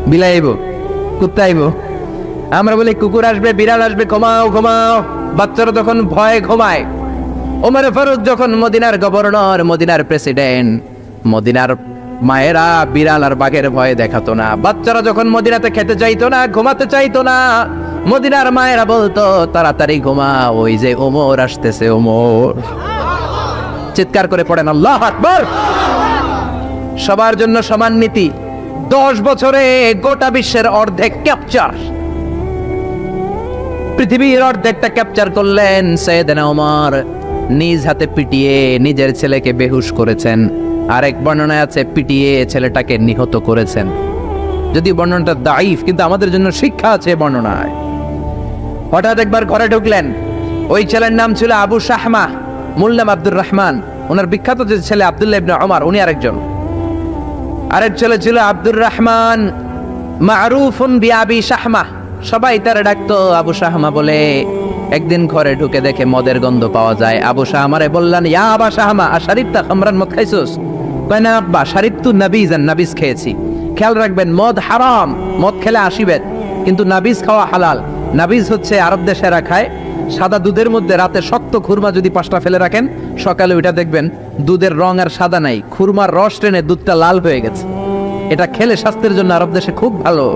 বিলাই আইব, কুত্তা আইব। আমরা বলি কুকুর আসবে, বিড়াল আসবে, ঘুমাও ঘুমাও। বাচ্চারা তখন ভয়ে ঘুমায়। ওমর ফারুক যখন মদিনার গভর্নর, মদিনার প্রেসিডেন্ট, মদিনার মায়েরা বিড়াল আর বাঘের ভয়ে দেখাতো না। বাচ্চারা যখন মদিনাতে খেতে চাইতো না, ঘুমাতে চাইতো না, মদিনার মায়েরা বলতো, তাড়াতাড়ি ঘুমা, ওই যে ওমর আসতেছে, ওমর। চিৎকার করে পড়েন আল্লাহু আকবার। সবার জন্য সমান নীতি। 10 বছরে গোটা বিশ্বের অর্ধেক ক্যাপচার, পৃথিবীর অর্ধেকটা ক্যাপচার করলেন সাইয়েদনা ওমর। নিজ হাতে পিটিয়ে নিজের ছেলেকে বেহুশ করেছেন। আরেক বর্ণনায় আছে পিটিয়ে ছেলেটাকে নিহত করেছেন। যদি বর্ণনাটা দাইফ, কিন্তু আমাদের জন্য শিক্ষা আছে বর্ণনায়। হঠাৎ একবার ঘরে ঢুকলেন, ওই ছেলের নাম ছিল আবু শাহমা, মূল নাম আব্দুর রহমান। ওনার বিখ্যাত যে ছেলে আব্দুল্লাহ ইবনে ওমর, উনি আরেকজন। আরেক ছেলে ছিল আব্দুর রহমান, মারুফুন বিআবি শাহমা, সবাই তার ডাকতো আবু শাহমা বলে। একদিন ঘরে ঢুকে দেখে মদের গন্ধ পাওয়া যায়। আবু শাহমারে বললেন, ইয়া আবা শাহমা, আশারিবতা খামরান, মদ খাইছস? কয় না আব্বা, শারিবতু নাবিজান, নাবিজ খেয়েছি। খেয়াল রাখবেন, মদ হারাম, মদ খেলে আসিবেন, কিন্তু নাবিজ খাওয়া হালাল। নাবিজ হচ্ছে আরব দেশেরা খায়, সাদা দুধের মধ্যে রাতে শক্ত খুরমা যদি 5টা ফেলে রাখেন, সকালে ওইটা দেখবেন দুধের রং আর সাদা নাই, খুরমার রস টেনে দুধটা লাল হয়ে গেছে। এটা খেলে স্বাস্থ্যের জন্য আরব দেশে খুব ভালো,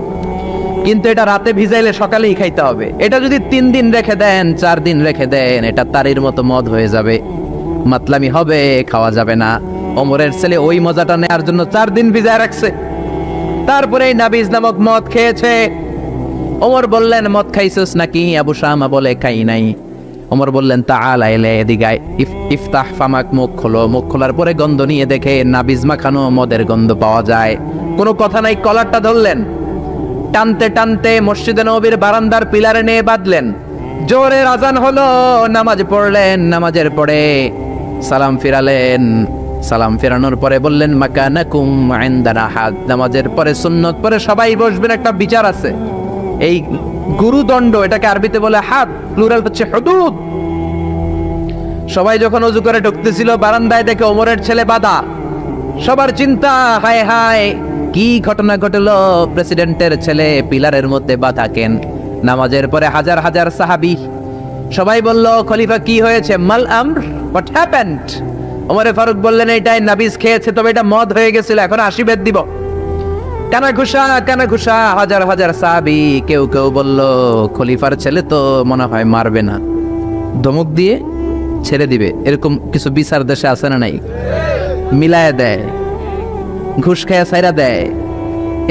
কিন্তু এটা রাতে ভিজাইলে সকালেই খাইতে হবে। এটা যদি 3 দিন রেখে দেন, 4 দিন রেখে দেন, এটা তারির মতো মদ হয়ে যাবে, মাতলামি হবে, খাওয়া যাবে না। ওমরের ছেলে ওই মজাটা নেওয়ার জন্য 4 দিন ভিজায় রাখছে, তারপরে নাবিজ নামক মদ খেয়েছে। ওমর বললেন, মদ খাইছস নাকি? আবু শাহমা বলে, খাই নাই। ওমর বললেন, তাআলা ইলা, এদিকে আয়, ইফতাহ ফামাক, মুখ খোলো। মুখ খোলার পরে গন্ধ নিয়ে দেখে নাবিজ মাখানো মদের গন্ধ পাওয়া যায়। কোনো কথা নাই, কলারটা ধরলেন, টানতে টানতে মসজিদে নববীর বারান্দার পিলারে নিয়ে বাঁধলেন। জোরে আজান হলো, নামাজ পড়লেন। নামাজের পরে সালাম ফিরালেন। সালাম ফেরানোর পরে বললেন, মাকানাকুম ইনদানা হাদ। নামাজের পরে সুন্নত পরে সবাই বসবেন, একটা বিচার আছে। এই গুরুদণ্ড, এটাকে আরবিতে বলে হাদ, প্লুরাল হচ্ছে হুদুদ। সবাই যখন ওযু করে ঢুকতেছিল, বারান্দায় দেখে ওমরের ছেলে বাধা। সবার চিন্তা, হায় হায়, কি ঘটনা ঘটলো? প্রেসিডেন্টের ছেলে পিলারের মধ্যে বাধা কেন? নামাজের পরে হাজার হাজার সাহাবী সবাই বলল, খলিফা কি হয়েছে? মাল আমর, হোয়াট হ্যাপেন্ড? ওমরে ফারুক বললেন, এটাই নাবিজ খেয়েছে, তবে এটা মদ হয়ে গেছিল, এখন 80 বেদ দিব। কানা ঘুষা হাজার হাজার সাহাবী। কেউ কেউ বলল, খলিফার ছেলে তো মনে হয় মারবে না, ধমক দিয়ে ছেড়ে দিবে। এরকম কিছু বিচার দেশে আছে না নাই? মিলায় দেয়, ঘুষ খায়া ছাইরা দেয়।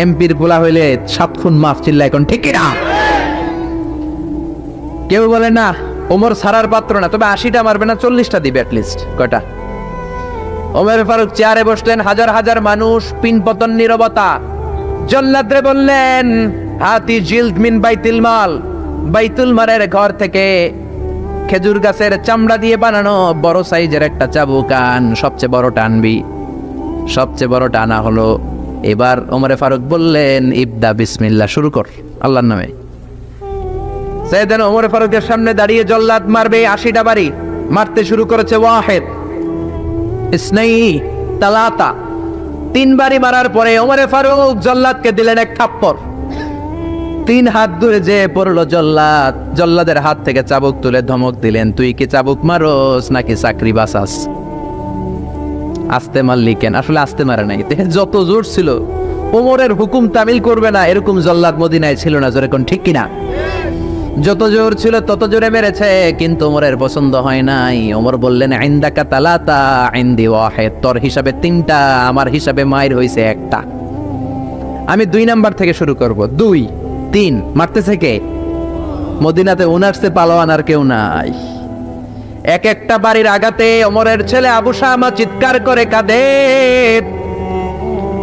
এমপির পোলা হইলে 7 খুন মাফ, চিল্লা এখন ঠিক না? কেউ বলে না, ওমর সারার পাত্র না, তবে 80টা মারবে না, 40টা দিবে অ্যাটলিস্ট। কয়টা? ওমর ফারুক চেয়ারে বসলেন, হাজার হাজার মানুষ, পিনপতন নীরবতা। জল্লাদরে বললেন, হাতি জিলদ মিন বাইতুল মাল, বাইতুল মালের ঘর থেকে খেজুর গাছের চামড়া দিয়ে বানানো বড় সাইজের একটা চাবুক আন, সবচেয়ে বড়টা আনবি। সবচেয়ে বড়টা আনা হলো। এবার ওমরে ফারুক বললেন, ইবদা বিসমিল্লাহ, শুরু কর আল্লাহর নামে। সাইয়েদনা ওমর ফারুকের সামনে দাঁড়িয়ে জল্লাদ মারবে 80টা বাড়ি। মারতে শুরু করেছে। ওয়াহিদ, ইসনাইনি, তালাতা, 3 বাড়ি মারার পরে ওমরে ফারুক জল্লাদকে দিলেন এক থাপ্পড়। 3 হাত দূরে যে পড়লো জল্লাদ। জল্লাদের হাত থেকে চাবুক তুলে ধমক দিলেন, তুই কি চাবুক মারোস নাকি চাকরি বাঁচাস? আস্তে মারলি কেন? আসলে আস্তে মারে নাই, যত জোর ছিল ওমরের হুকুম তামিল করবে না এরকম জল্লাদ মদিনায় ছিল না। জোরে কোন ঠিক কিনা? যত জোর ছিল তত জোরে মেরেছে, কিন্তু ওমরের পছন্দ হয় নাই। ওমর বললেন, ইনদাকা তালাতা ইনদি ওয়াহিদ, তোর হিসাবে 3টা, আমার হিসাবে মায়ের হইছে 1টা। আমি 2 নাম্বার থেকে শুরু করব। 2, 3 মারতেছে কে? মদিনাতে উনারসে পালোয়ান আর কেউ নাই। এক একটা বাড়ির আঘাতে ওমরের ছেলে আবু শামা চিৎকার করে কাঁদে।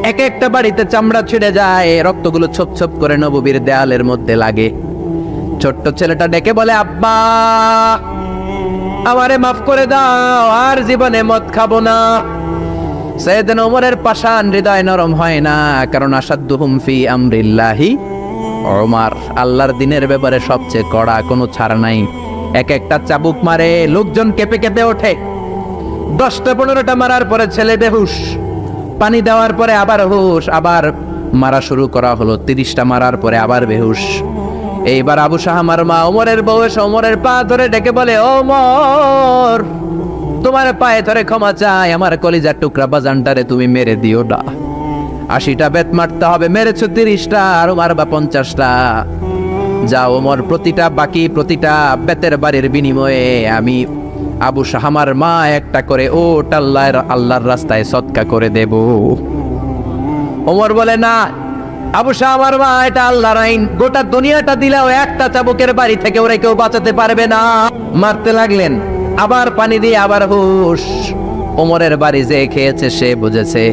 এক একটা বাড়িতে চামড়া ছিঁড়ে যায়, রক্তগুলো ছোপ ছোপ করে নববীর দেয়ালের মধ্যে লাগে। ছোট্ট ছেলেটা ডেকে বলে, আব্বা আমারে মাফ করে দাও, আর জীবনে মদ খাবো না। সাইয়েদনা ওমরের পাষাণ হৃদয় নরম হয় না, কারণ আসাদ্দুহুম ফি আমরিল্লাহি ওমর, আল্লাহর দিনের ব্যাপারে সবচেয়ে কড়া, কোনো ছাড় নাই। এক একটা চাবুক মারে, লোকজন কেঁপে কেঁপে ওঠে। 10টা 15টা মারার পরে ছেলে বেহুশ, পানি দেওয়ার পরে আবার হুশ, আবার মারা শুরু করা হলো। 30টা মারার পরে আবার বেহুশ। এইবার আবু শাহামার মা ওমরের বউ এসে ওমরের পা ধরে ডেকে বলে, ওমর তোমার পায়ে ধরে ক্ষমা চাই, আমার কলিজার টুকরা বাজানটারে তুমি মেরে দিও না। 80টা বেত মারতে হবে, মেরেছো 30টা, আরো মারবা 50টা। যাও ওমর, প্রতিটা বেতের বাড়ির বিনিময়ে আমি আবু শাহামার মা একটা করে ওট আল্লাহর রাস্তায় সদকা করে দেব। ওমর বলে, না আবু শাহামার মা, এটা আল্লাহর আইন, গোটা দুনিয়াটা দিলেও একটা চাবুকের বাড়ি থেকে ওরা কেউ বাঁচাতে পারবে না। মারতে লাগলেন, আবার পানি দিয়ে আবার হুশ। ওমরের বাড়ি যে খেয়েছে সে বুঝেছে।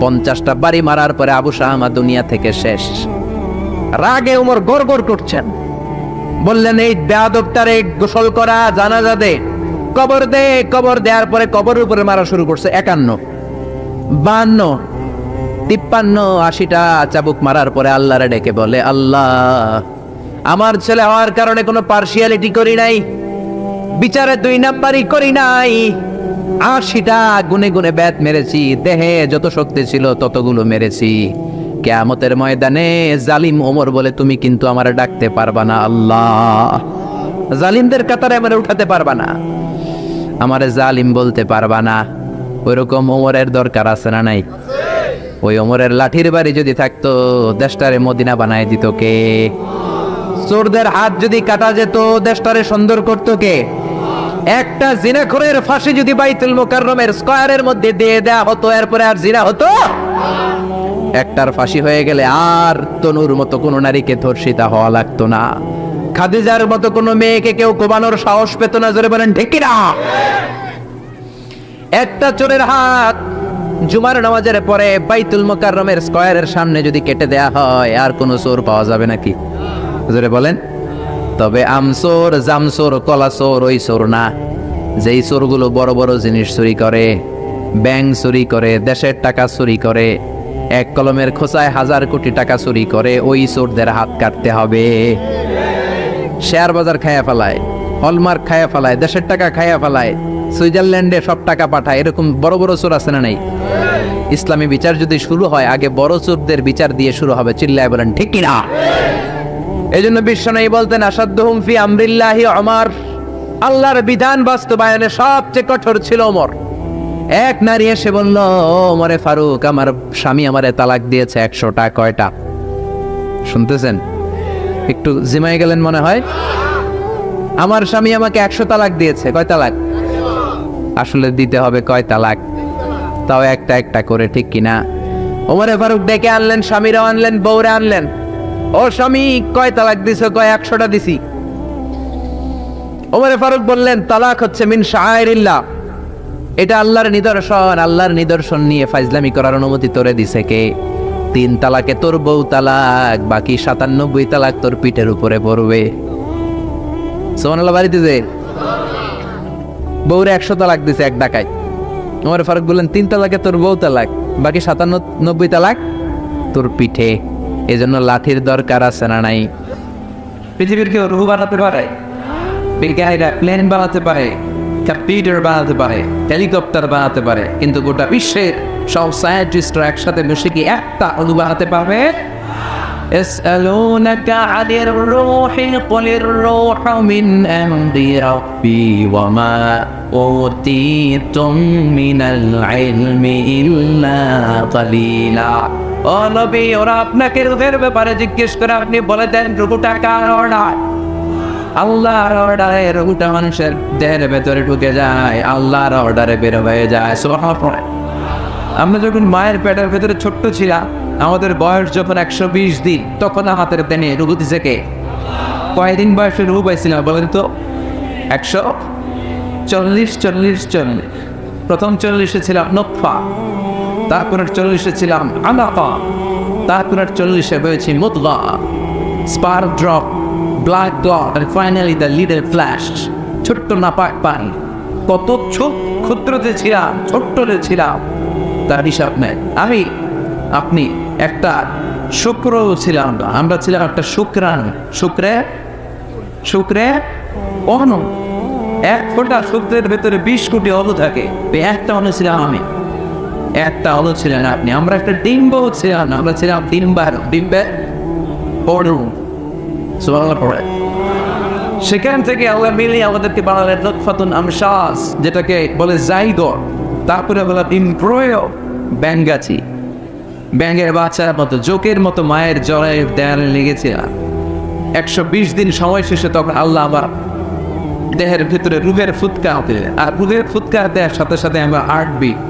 50টা বাড়ি মারার পরে আবু শাহামা দুনিয়া থেকে শেষ। রাগে ওমর গড়গড় করছেন। বললেন, এই বেয়াদবটারে গোসল করা, জানাজা দে, কবর দে। কবর দেওয়ার পরে কবরের উপরে মারা শুরু করছে। 51, 52, 53, 80টা চাবুক মারার পরে আল্লাহরে ডেকে বলে, আল্লাহ আমার ছেলে হওয়ার কারণে কোনো পার্সিয়ালিটি করি নাই, বিচারে 2 নাম্বারই করি নাই। 80টা গুনে গুনে বেত মেরেছি, দেহে যত শক্তি ছিল ততগুলো মেরেছি। কিয়ামতের ময়দানে জালিম ওমর বলে, তুমি কিন্তু আমার ডাকতে পারবা না আল্লাহ, জালিমদের কাতারে আমার উঠাতে পারবা না, আমারে জালিম বলতে পারবা না। ওইরকম ওমরের দরকার আছে না নাই? ওই ওমরের লাঠির বাড়ি যদি থাকতো, দেশটারে মদিনা বানায় দিত কে? চোরদের হাত যদি কাটা যেত, দেশটারে সুন্দর করতো কে? একটা জিনাখোরের ফাঁসি যদি বাইতুল মুকাররমের স্কয়ারের মধ্যে দিয়ে দেয়া হতো, এরপরে আর জিনা হতো? একটার ফাঁসি হয়ে গেলে আর তনুর মতো কোনো নারীকে ধর্ষিতা হওয়া লাগতো না, খাদিজার মতো কোনো মেয়েকে কেউ কোবানোর সাহস পেত না। জোরে বলেন ঠিক কিনা? একটা চোরের হাত জুমার নামাজের পরে বাইতুল মুকাররমের স্কয়ারের সামনে যদি কেটে দেয়া হয়, আর কোনো চোর পাওয়া যাবে নাকি? জোরে বলেন। তবে আমচোর, জামচোর, কলাচোর ওই চোর না, যেই চোরগুলো বড় বড় জিনিস চুরি করে, ব্যাংক চুরি করে, দেশের টাকা চুরি করে, এক কলমের খোঁচায় 1000 কোটি টাকা চুরি করে, ওই চোরদের হাত কাটতে হবে। শেয়ার বাজার খায়া ফেলায়, হলমার্ক খায়া ফেলায়, দেশের টাকা খায়া ফেলায়, সুইজারল্যান্ডে সব টাকা পাঠায়, এরকম বড় বড় চোর আছে না নাই? ইসলামী বিচার যদি শুরু হয় আগে বড় চোরদের বিচার দিয়ে শুরু হবে। চিল্লায় বলেন ঠিক কিনা? এই জন্য বিশ্বনবী বলতেন আসাদ্দুহুম ফি আমরিল্লাহি ওমর, আল্লাহর বিধান বাস্তবায়নে সবচেয়ে কঠোর ছিল ওমর। এক নারী এসে বলল, ওমরে ফারুক, আমার স্বামী আমারে তালাক দিয়েছে 100টা। কয়টা? শুনতেছেন? একটু জিমাই গেলেন মনে হয়। আমার স্বামী আমাকে 100 তালাক দিয়েছে। কয় তালাক? আসলে দিতে হবে কয় তালাক? তাও একটা একটা করে, ঠিক কিনা? ওমরে ফারুক ডেকে আনলেন, স্বামীরা আনলেন, বউরে আনলেন। ও স্বামী, কয় তালাক দিছো? কয় 100টা দিছি। ওমরে ফারুক বললেন, তালাক হচ্ছে মিন শাআইরিল্লাহ, এটা আল্লাহর নিদর্শন। আল্লাহর নিদর্শন নিয়ে ফাইজলামি করার অনুমতি তোরে দিছে কে? 3 তালাকে তোর বউ তালাক, বাকি 97 তালাক তোর পিঠের উপরে পড়বে। সুবহানাল্লাহ। বাড়িতে যে বউরে 100 তালাক দিছে এক ডাকায়। ওমর ফারুক বললেন, 3 তালাকে তোর বউ তালাক, বাকি 97 তালাক তোর পিঠে। এজন্য লাঠির দরকার আছে না নাই? পৃথিবীর কেউ রুহু বানাতে পারে? বিজ্ঞানীরা প্লেন বানাতে পারে, কম্পিউটার বানাতে পারে, হেলিকপ্টার বানাতে পারে, কিন্তু গোটা বিশ্বের সব সায়েন্টিস্টরা একসাথে বসে কি একটা অণু বানাতে পারবে? يسألونك عن الروح قل الروح من أمر ربي وما أوتيتم من العلم إلا قليلا। ও নবী, ওরা আপনাকে রূহের ব্যাপারে জিজ্ঞেস করে, আপনি বলে দেন রূহটা কার অর্ডার? আল্লাহর অর্ডারে রূহটা মানুষের দেহের ভেতরে ঢুকে যায়, আল্লাহর অর্ডারে বের হয়ে যায়। সুবহানাল্লাহ। আমরা যখন মায়ের পেটের ভেতরে ছোট্ট ছিলাম, আমাদের বয়স যখন 120 দিন, তখন হাতের দেনে রুহু দিছে কে? কয়দিন বয়সে রুহু পাইছিলাম বলেন তো? 140। প্রথম 40-এ ছিলাম নতফা, তারপরের 40-এ ছিলাম আলাকা, তারপরের 40-এ হয়েছি মুদগা, স্পার্ক ড্রপ, ব্লাড ক্লট, আর ফাইনালি দ্য লিটল ফ্ল্যাশ, ছোট্ট নাপাক পানি। কত ক্ষুদ্রতে ছিলাম, ছোট্টতে ছিলাম, তার হিসাব নেই। আপনি একটা শুক্র ছিলাম না, আমরা ছিলাম একটা শুক্রাণু। শুক্রে অণু। 1 ফোঁটা শুক্রের ভেতরে 20 কোটি অণু থাকে। একটা অণু ছিলাম আমি, একটা অণু ছিলেন আপনি। আমরা একটা ডিম্ব ছিলাম, আমরা ছিলাম ডিম্বের অণু। সুবহানাল্লাহ পড়ে। সেখান থেকে আল্লাহ মিলিয়ে আমাদেরকে বানালেন নতফাতুন আমশাস, যেটাকে বলে জাইগোট। তারপরে বলা ইমব্রয়, ব্যাঙ্গাচি, ব্যাঙের বাচ্চার মতো, জোকের মতো মায়ের জরায়ুর দেয়ালে লেগেছিলাম। 120 দিন সময় শেষে তখন আল্লাহ আমার দেহের ভিতরে রুহের ফুৎকার দিলেন। আর রুহের ফুৎকার দেওয়ার সাথে সাথে আমার হার্টবিট,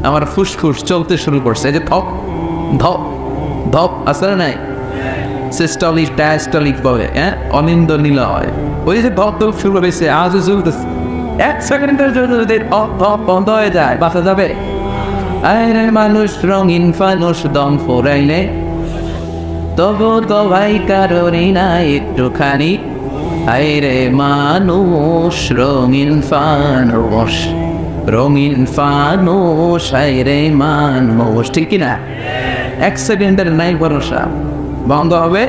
আমার ফুসফুস চলতে শুরু করছে। এই যে ধপ ধপ ধপ আসলে নাই, সিস্টলিক ডায়াস্টলিক বলে, অনিন্দ নিলয়, ওই যে ধপ ধপ শুরু হয়েছে, আজও চলতেছে। 1 সেকেন্ডের জন্য যদি ধপ ধপ বন্ধ হয়ে যায়, বাঁচা যাবে? আরে মানুষ রঙিন ফানুষ, দম ফুরাইলে তবু তো ভাই কারোরই না একটুখানি। আরে মানুষ রঙিন ফানুষ, রঙিন ফানুষ, আরে মানুষ, ঠিক কিনা? 1 সেকেন্ডের নাই ভরসা, বন্ধ হবে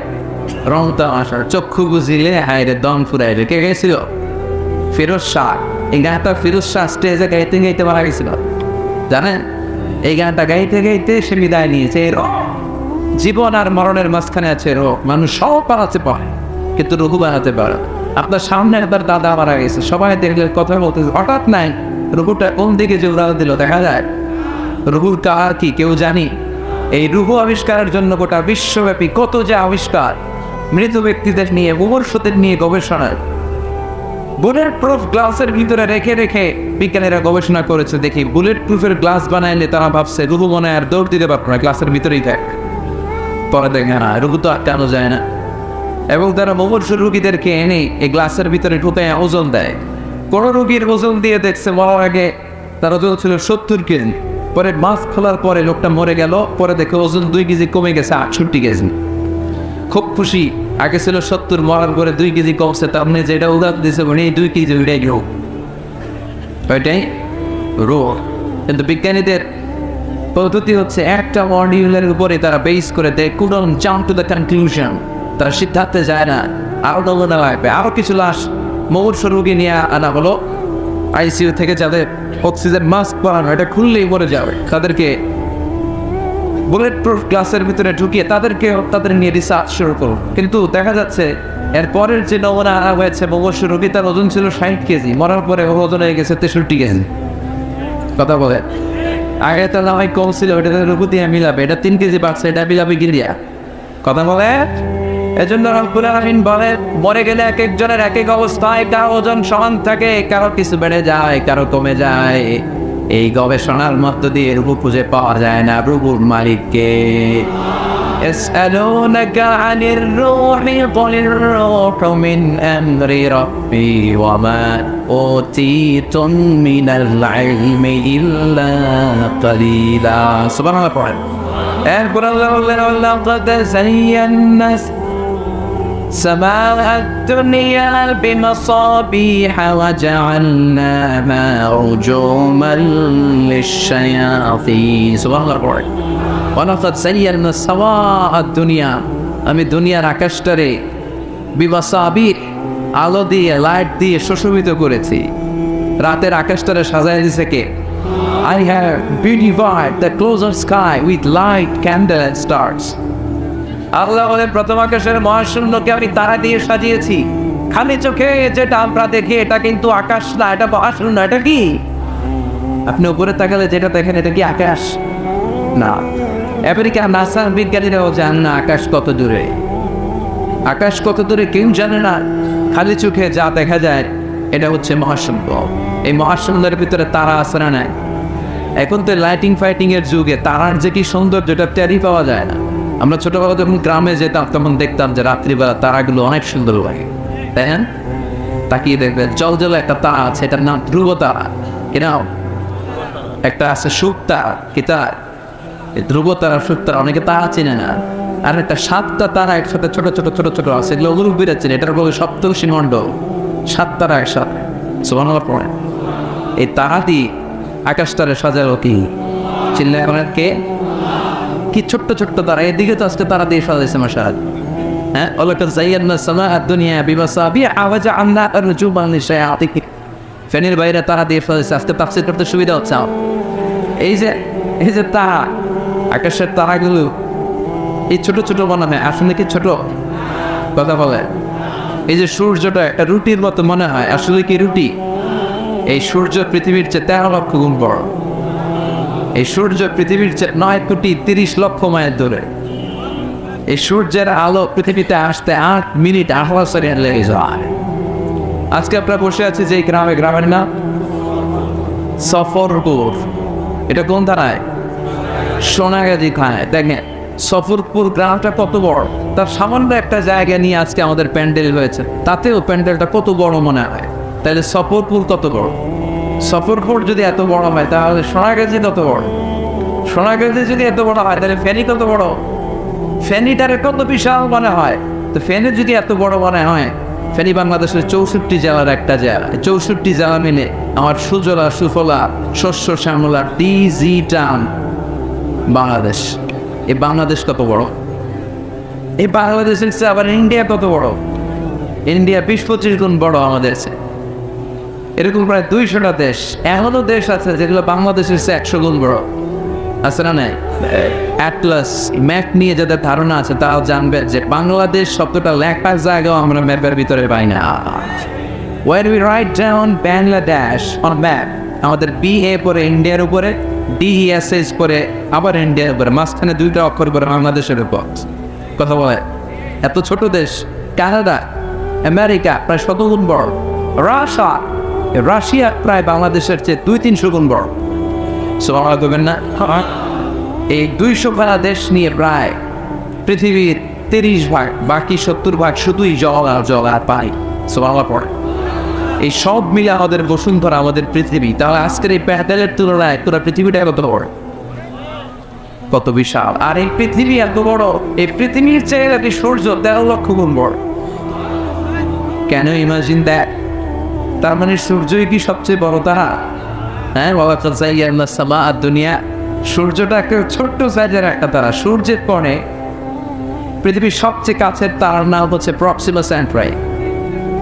রং তামাশা। চক্ষু বুঝিলে হায়রে দম ফুরাইলে। কে গেছিল? ফিরোজ শাহ। এই গানটা ফিরোজ শাহ স্টেজে গাইতে গাইতে মারা গেছিল, জানেন? এই গানটা গাইতে গাইতে সে বিদায় নিয়েছে। জীবন আর মরণের মাঝখানে আছে রোগ। মানুষ সব বানাতে পারে, কিন্তু রঘু বানাতে পারে। আপনার সামনে একবার দাদা মারা গেছে, সবাই দেখলে কথা বলতে, হঠাৎ নাই রঘুটা কোন দিকে জোড়া দিল দেখা যায়? রঘুর কার কি কেউ জানি? এই রুহু আবিষ্কারের জন্য গোটা বিশ্বব্যাপী কত যে আবিষ্কার, মৃত ব্যক্তিদের নিয়ে, মুমূর্ষুদের নিয়ে গবেষণা। বুলেট প্রুফ গ্লাসের ভিতরে রেখে রেখে বিজ্ঞানীরা গবেষণা করেছে। দেখি বুলেট প্রুফের গ্লাস বানাইলে তারা ভাবছে রুহু মনে আর দৌড় দিতে পারবে না, গ্লাসের ভিতরেই থাক। পরে দেখে না, রুহু তো আটকানো যায় না। এবং তারা মুমূর্ষু রুগীদেরকে এনে এই গ্লাসের ভিতরে ঢুকে ওজন দেয়। কোন রুগীর ওজন দিয়ে দেখছে মরার আগে তার ওজন ছিল 70 কেজি, পরে মাছ খোলার পরে লোকটা মরে গেল, পরে দেখে ওজন 2 কেজি কমে গেছে 68 কেজি। খুব খুশি, আগে ছিল 70, মরার পরে 2 কেজি কমছে। তার মানে যেটা উদাহরণ দিয়েছে মানে 2 কেজি, ওইটাই রোগ, ওইটাই রোগ। কিন্তু বিজ্ঞানীদের পদ্ধতি হচ্ছে একটা মডিউলের উপরে তারা বেস করে দেয়, couldn't jump to the conclusion, তারা সিদ্ধান্তে যায় না। আরো নমুনা লাগবে, আরো কিছু লাশ মুমূর্ষু রোগী নিয়ে আনা হলো। আইসিইউ থেকে যাদের অক্সিজেন মাস্ক পরানো, এটা খুললেই মরে যাবে, তাদেরকে বুলেট প্রুফ গ্লাসের ভিতরে ঢুকিয়ে তাদের নিয়ে রিসার্চ শুরু করুন। কিন্তু দেখা যাচ্ছে এর পরের যে নমুনা আনা হয়েছে মুমূর্ষু রোগী, তার ওজন ছিল 60 কেজি, মরার পরে ওজন হয়ে গেছে 63 কেজি। কথা বলে আগে তো না হয় কম ছিল, এটা রোগ দিয়ে মিলাবে, এটা 3 কেজি বাড়ছে, এটা মিলাবে গিরিয়া। কথা বলে এজন্য রব্বুল আলামিন বলে মরে গেলে এক একজনের এক এক অবস্থায়, কারো ওজন সমান থাকে, কারো কিছু বেড়ে যায়, কারো কমে যায়। এই গবেষণার মধ্য দিয়ে রূপ খুঁজে পাওয়া যায় না রূপুর মালিককে। يسألونك عن الروح قل الروح من أمر ربي وما أوتيتم من العلم إلا قليلا. سبحان الله. أذكر الله ولقد زينا سماء الدنيا بمصابيح وجعلناها رجوما للشياطين. سبحان الله. ولقد زينا سماء الدنيا, আমি দুনিয়ার আকাশটারে বিমাসাবিহ আলো দিয়ে লাইট দিয়ে সুশোভিত করেছি। রাতের আকাশটারে সাজায় দিয়েছে কে? I have beautified the closer sky with light, candle and stars. আল্লাহ বলে প্রথম আকাশের মহাশূন্যকে আমি তারা দিয়ে সাজিয়েছি। খালি চোখে যেটা আমরা দেখি এটা কিন্তু আকাশ না, এটা মহাশূন্য। এটা কি? আপনি উপরে তাকালে যেটা দেখেন এটা কি আকাশ? না। আমেরিকা নাসার বিজ্ঞানীরাও জান না আকাশ কত দূরে। আকাশ কত দূরে কেউ জানে না। খালি চোখে যা দেখা যায় এটা হচ্ছে মহাশূন্য। এই মহাশূন্যের ভিতরে তারা আছে না নাই? এখন তো লাইটিং ফাইটিং এর যুগে তারার যে কি সৌন্দর্য এটা টেরই পাওয়া যায় না। আমরা ছোটবেলা যখন গ্রামে যেতাম তখন দেখতাম যে রাত্রিবেলা তারাগুলো অনেক সুন্দর লাগে, তাই না? তাকিয়ে দেখবেন জল জলে একটা তারা আছে, এটার নাম ধ্রুব তারা। কিনাও একটা আছে সুখ তারা, কি তার ধ্রুব তারা, সুখ তারা, অনেকে তারা চিনে না। আর একটা 7টা তারা একসাথে ছোট ছোট ছোট ছোট আছে, এগুলো মুরব্বীরা চিনে, এটার বলে সপ্তর্ষি মণ্ডল। 7 তারা একসাথে সুবহানাল্লাহ পড়ে। এই তারা দিয়ে আকাশটারে সাজালো কি? চিল্লা এখন কে? কি ছোট্ট ছোট্ট তারা, এদিকে তো আজকে তারা দিয়ে সাজাইছে মাশাআল্লাহ। হ্যাঁ, ওয়ালাকাদ যায়্যানা সামাআ দুনিয়া বিমাসাবিহ ওয়া জাআলনা রুজুমান লিশায়াতিন। ফেনের বাইরে তারা দিয়ে সাজাইছে, আজকে তাফসীর করতে সুবিধা হচ্ছে। এই যে তারা, আকাশের তারাগুলো এই ছোট ছোট মনে হয়, আসলে কি ছোট? কথা বলে এই যে সূর্যটা একটা রুটির মতো মনে হয়, আসলে কি রুটি? এই সূর্য পৃথিবীর চেয়ে 13 লক্ষ গুণ বড়। এই সূর্য পৃথিবীর চেয়ে 9,30,00,000 মাইল দূরে। এই সূর্যের আলো পৃথিবীতে আসতে 8 মিনিট 18 সেকেন্ড লেগে যায়। আজকে আমরা বসে আছি যে গ্রামে, গ্রামের নাম সফরপুর। এটা কোন ধারায়? সোনাগাজী খায়। দেখেন সফরপুর গ্রামটা কত বড়, তার সামান্য একটা জায়গা নিয়ে আজকে আমাদের প্যান্ডেল হয়েছে, তাতেও প্যান্ডেলটা কত বড় মনে হয়। তাহলে সফরপুর কত বড়? সফরপুর যদি এত বড় হয় তাহলে সোনাগাজী কত বড়? সোনাগাজী যদি এত বড় হয় তাহলে ফেনী কত বড়? ফেনীটারে কত বিশাল মনে হয়। তো ফেনী যদি এত বড় মনে হয়, ফেনী বাংলাদেশের 64 জেলার একটা জেলা। 64 জেলা মিলে আমার সুজলা সুফলা শস্য শ্যামলা ডিজি টাউন বাংলাদেশ। এই বাংলাদেশ কত বড়? এই বাংলাদেশের চেয়ে আবার ইন্ডিয়া কত বড়? ইন্ডিয়া 20-25 গুণ বড় আমাদের চেয়ে। এরকম প্রায় 200টা দেশ, এমনও দেশ আছে যেগুলো বাংলাদেশের চেয়ে 100 গুণ বড়। আছে না নাই? অ্যাটলাস ম্যাপ নিয়ে যাদের ধারণা আছে তারাও জানবে যে বাংলাদেশ শব্দটা লেখার জায়গাও আমরা ম্যাপের ভিতরে পাই না। When we write down Bangladesh on map, আমাদের BA পরে ইন্ডিয়ার উপরে, DESS পরে আবার ইন্ডিয়ার উপরে, মাঝখানে 2টা অক্ষর পরে বাংলাদেশের উপর। কথা বলে এত ছোট দেশ। কানাডা, আমেরিকা প্রায় 100 গুণ বড়। রাশিয়া প্রায় বাংলাদেশের চেয়ে 200-300 গুণ বড়। সুবহানাল্লাহ বলবেন না? এই 200 খানা দেশ নিয়ে প্রায় পৃথিবীর 30 ভাগ, বাকি 70 ভাগ শুধুই জল আর পানি। সুবহানাল্লাহ পড়ে। এই সব মিলে আমাদের বসুন্ধরা, আমাদের পৃথিবী। তাহলে আজকের এই প্যান্ডেলের তুলনায় পুরো পৃথিবীটা কত বড়, কত বিশাল। আর এই পৃথিবী এত বড়, এই পৃথিবীর চেয়ে নাকি সূর্য 13 লক্ষ গুণ বড়। কেন ইমাজিন দ্যাট? তার মানে সূর্যই কি সবচেয়ে বড় তারা? হ্যাঁ, ওয়ালাকাদ যায়্যানা সামাআ দুনিয়া। সূর্যটা একটা ছোট্ট সাইজের একটা তারা। সূর্যের পরে পৃথিবীর সবচেয়ে কাছের তারার নাম হচ্ছে প্রক্সিমা সেন্টারি।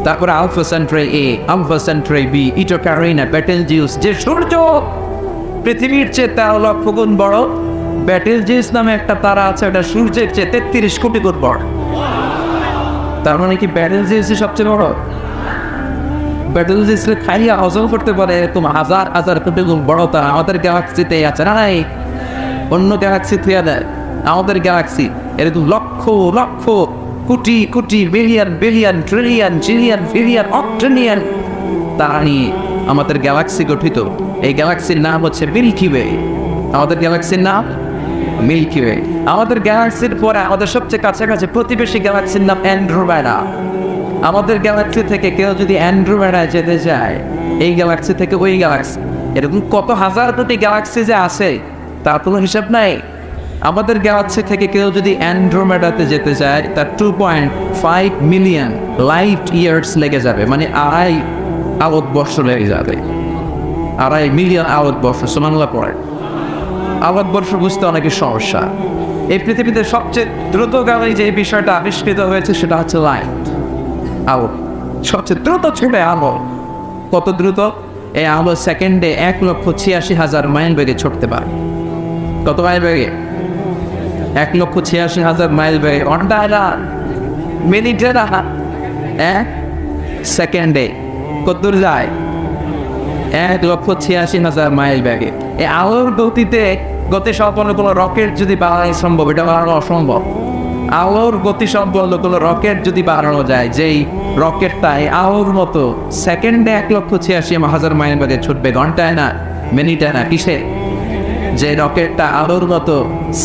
তারপরে আলফা সেন্ট্রাই এ, আলফা সেন্ট্রাই বি, ইটো ক্যারিনা, বেটেলজিউস। যে সূর্য পৃথিবীর চেয়ে 13 লক্ষ গুণ বড়, বেটেলজিউস নামে একটা তারা আছে, ওটা সূর্যের চেয়ে 33 কোটি গুণ বড়। তার মানে কি বেটেলজিউসই সবচেয়ে বড়? বেটেলজিউসকে খাইয়া হজম করতে পারে এরকম হাজার হাজার কোটি গুণ বড় তারা আমাদের গ্যালাক্সিতে আছে না? নাই, অন্য গ্যালাক্সি থুয়া দেয়। আমাদের গ্যালাক্সি এরকম lakh lakh crore crore billion billion trillion zillion billion octillion তারা নিয়ে আমাদের গ্যালাক্সি গঠিত। এই গ্যালাক্সির নাম হচ্ছে মিল্কি ওয়ে। আমাদের গ্যালাক্সির নাম মিল্কি ওয়ে। আমাদের গ্যালাক্সির পরে আমাদের সবচেয়ে কাছাকাছি প্রতিবেশী গ্যালাক্সির নাম অ্যান্ড্রোমেডা। আমাদের গ্যালাক্সি থেকে কেউ যদি অ্যান্ড্রোমেডায় যেতে চায়, এই গ্যালাক্সি থেকে ওই গ্যালাক্সি, এরকম কত হাজার কোটি গ্যালাক্সি যে আছে তার কোনো হিসাব নাই। আমাদের গ্যালাক্সি থেকে কেউ যদি অ্যান্ড্রোমেডাতে যেতে চায়, তার 2.5 মিলিয়ন লাইট ইয়ার্স লেগে যাবে, মানে 2.5 আলোকবর্ষ লেগে যাবে। 2.5 মিলিয়ন আলোকবর্ষ সুবহানাল্লাহ পড়ে। আলোকবর্ষ বুঝতে অনেকের সমস্যা। এই পৃথিবীতে সবচেয়ে দ্রুতগামী যে বিষয়টা আবিষ্কৃত হয়েছে সেটা হচ্ছে লাইট, আলো। সবচেয়ে দ্রুত ছুটে আলো। কত দ্রুত? এই আলো সেকেন্ডে 1,86,000 মাইল বেগে ছুটতে পারে। কত মাইল বেগে? 1,86,000 মাইল বেগে। ঘন্টায় না, মিনিটে না, সেকেন্ডে কত দূর যায়? 1,86,000 মাইল বেগে। এই আলোর গতিতে গতি সম্পন্ন কোনো রকেট যদি বানানো সম্ভব, এটা বানানো অসম্ভব। আলোর গতি সম্পন্ন কোনো রকেট যদি বানানো যায়, যেই রকেটটাই আলোর মতো সেকেন্ডে 1,86,000 মাইল বেগে ছুটবে, ঘন্টায় না, মিনিটে না, কিসে? যে রকেটটা আলোর মতো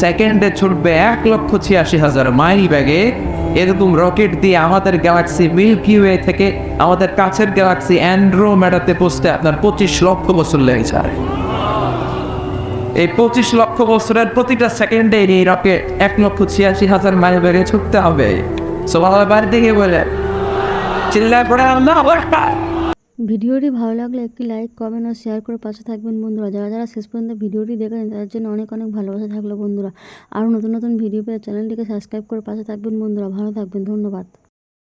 সেকেন্ডে ছুটবে 1,86,000 মাইল বেগে, এরকম রকেট দিয়ে আমাদের গ্যালাক্সি মিল্কি ওয়ে থেকে আমাদের কাছের গ্যালাক্সি অ্যান্ড্রোমেডাতে পৌঁছতে আপনার 25 লক্ষ বছর লেগে যায়। এই 25 লক্ষ বছরের প্রতিটা সেকেন্ডে এই রকেট 1,86,000 মাইল বেগে ছুটতে হবে। সুবহানাল্লাহ বাড়ি থেকে বলে চিল্লায় পড়ে আল্লাহু আকবার। ভিডিওটি ভালো লাগলে একটি লাইক, কমেন্ট ও শেয়ার করে পাশে থাকবেন বন্ধুরা। যারা যারা শেষ পর্যন্ত ভিডিওটি দেখেন তাদের জন্য অনেক অনেক ভালোবাসা থাকলো বন্ধুরা। আরও নতুন নতুন ভিডিও পেয়ে চ্যানেলটিকে সাবস্ক্রাইব করে পাশে থাকবেন বন্ধুরা। ভালো থাকবেন, ধন্যবাদ।